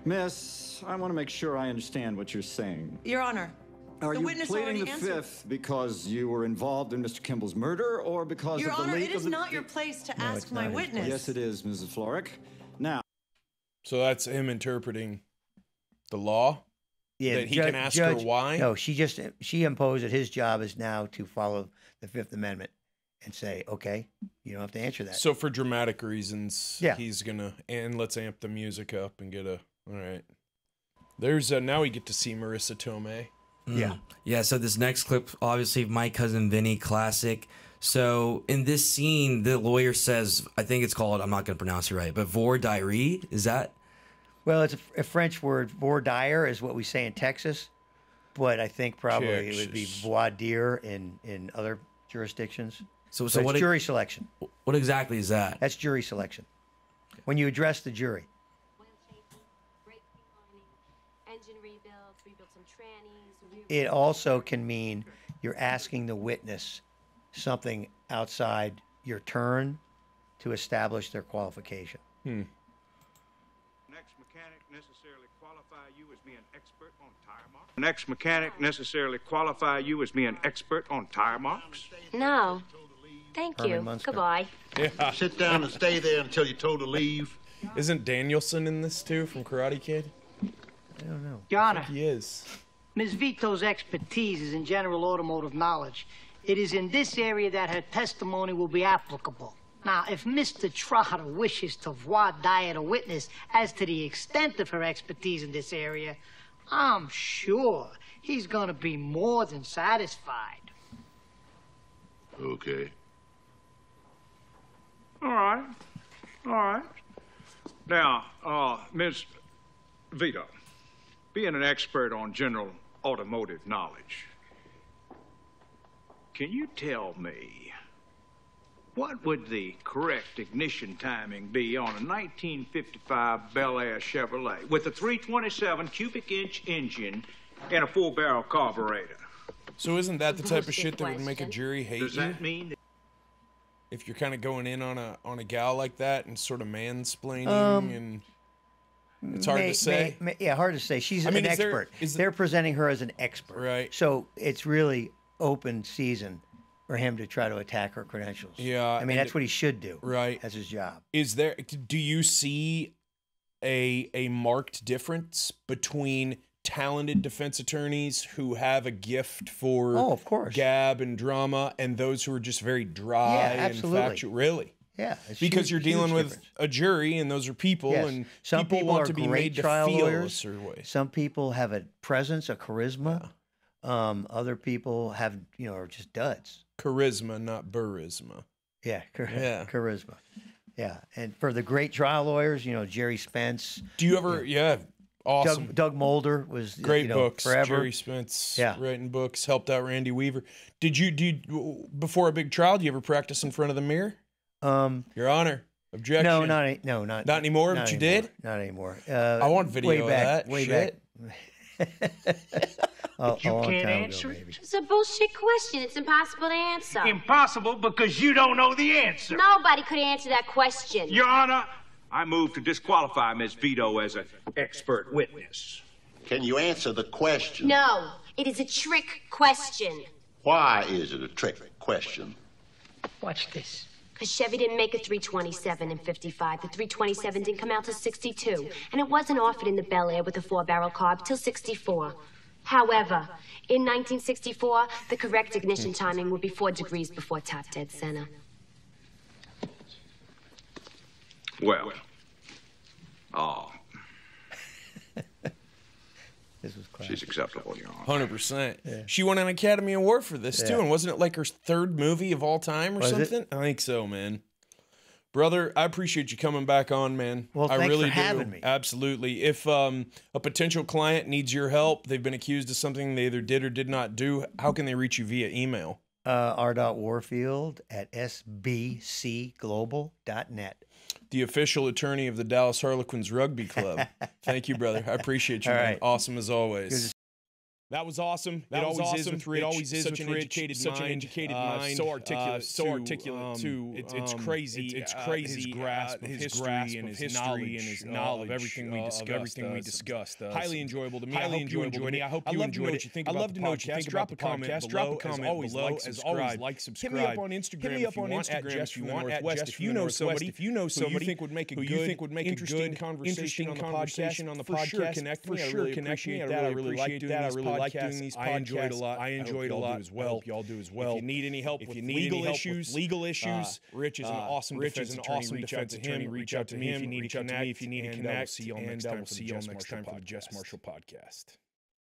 Miss, I want to make sure I understand what you're saying. Your Honor, Are the you witness pleading already the answered. fifth because you were involved in Mr. Kimball's murder, or because Your of the Honor, leak it is of the... not your place to No, ask it's my not his witness. Yes, it is, Mrs. Florrick. Now... So that's him interpreting the law? Yeah, that he can ask her why? No, she imposed that his job is now to follow the Fifth Amendment and say, okay, you don't have to answer that. So for dramatic reasons, Yeah. he's gonna, and let's amp the music up and get all right. There's now we get to see Marissa Tomei. Yeah. Yeah, so this next clip, obviously, My Cousin Vinny, classic. So in this scene, the lawyer says, I think it's called, I'm not going to pronounce it right, but voir dire, is that? Well, it's a French word. Voir dire is what we say in Texas, but I think probably it would be voir dire in other jurisdictions. So But what it's jury selection. What exactly is that? That's jury selection. When you address the jury. It also can mean you're asking the witness something outside your turn to establish their qualification. Next mechanic necessarily qualify you as being expert on tire marks? Next mechanic necessarily qualify you as being expert on tire marks? No. Thank you. Herman Munster. Goodbye. Yeah. Sit down and stay there until you're told to leave. Isn't Danielson in this too from Karate Kid? I don't know. Your Honor, He is. Ms. Vito's expertise is in general automotive knowledge. It is in this area that her testimony will be applicable. Now, if Mr. Trotter wishes to voir dire a witness as to the extent of her expertise in this area, I'm sure he's going to be more than satisfied. Okay. All right. All right. Now, Ms. Vito, being an expert on general automotive knowledge, can you tell me what would the correct ignition timing be on a 1955 Bel Air Chevrolet with a 327 cubic inch engine and a 4-barrel carburetor? So isn't that the type of shit that would make a jury hate Does you? that mean that If you're kind of going in on a gal like that and sort of mansplaining and it's hard to say. Yeah, hard to say. She's I mean, an is there- expert. is They're presenting her as an expert. Right. So it's really open season for him to try to attack her credentials. Yeah, I mean, and that's what he should do. Right. That's his job. Is there? Do you see a marked difference between talented defense attorneys who have a gift for of course. gab and drama, and those who are just very dry and factual. Really? Yeah, because you're dealing with a jury, and those are people, and some people want are to be great made to trial feel lawyers. a certain way. Some people have a presence, a charisma. Other people have, are just duds. Charisma, not barisma. Yeah, charisma. Yeah, and for the great trial lawyers, Jerry Spence. Do you ever? Yeah, awesome. Doug Mulder was great books. Forever. Jerry Spence, writing books, helped out Randy Weaver. Did you before a big trial? Do you ever practice in front of the mirror? Your Honor, objection. No, not anymore. Not anymore. But you did? Not anymore. I want video of that. Way Shit. back. You can't answer it? It's a bullshit question. It's impossible to answer. Impossible because you don't know the answer. Nobody could answer that question. Your Honor, I move to disqualify Ms. Vito as an expert witness. Can you answer the question? No, it is a trick question. Why is it a trick question? Watch this. Because Chevy didn't make a 327 in 55. The 327 didn't come out till 62. And it wasn't offered in the Bel Air with the 4-barrel carb till 64. However, in 1964, the correct ignition timing would be 4 degrees before top dead center. Well, this was classic. She's acceptable, Your Honor. 100%. Yeah. She won an Academy Award for this too, and wasn't it like her 3rd movie of all time or something? I think so, man. Brother, I appreciate you coming back on, man. Well, I thanks really for having me. Absolutely. If a potential client needs your help, they've been accused of something they either did or did not do, how can they reach you via email? r.warfield@sbcglobal.net. The official attorney of the Dallas Harlequins Rugby Club. Thank you, brother. I appreciate you, man. Awesome as always. That was awesome. It always is with Rich. It always is such an educated mind. So articulate. It's crazy. It's crazy. His grasp of history and his knowledge of everything we discussed. Highly enjoyable to me. Highly enjoyable to me. I hope you enjoyed it. I'd love to know what you think about the podcast. Drop a comment below. As always, like, subscribe. Hit me up on Instagram. Hit me up on Instagram if you want. If you know somebody you think would make a good, interesting conversation on the podcast, for sure connect me. I really appreciate that. I really like doing these podcasts. Doing these podcasts. I enjoyed a lot. I enjoyed a lot as well. Hope y'all do as well. If you need any help with legal issues, Rich is an awesome defense attorney. Reach out to him. Reach out to me if you need to connect. And we'll see y'all next time for the Jess Marshall Podcast.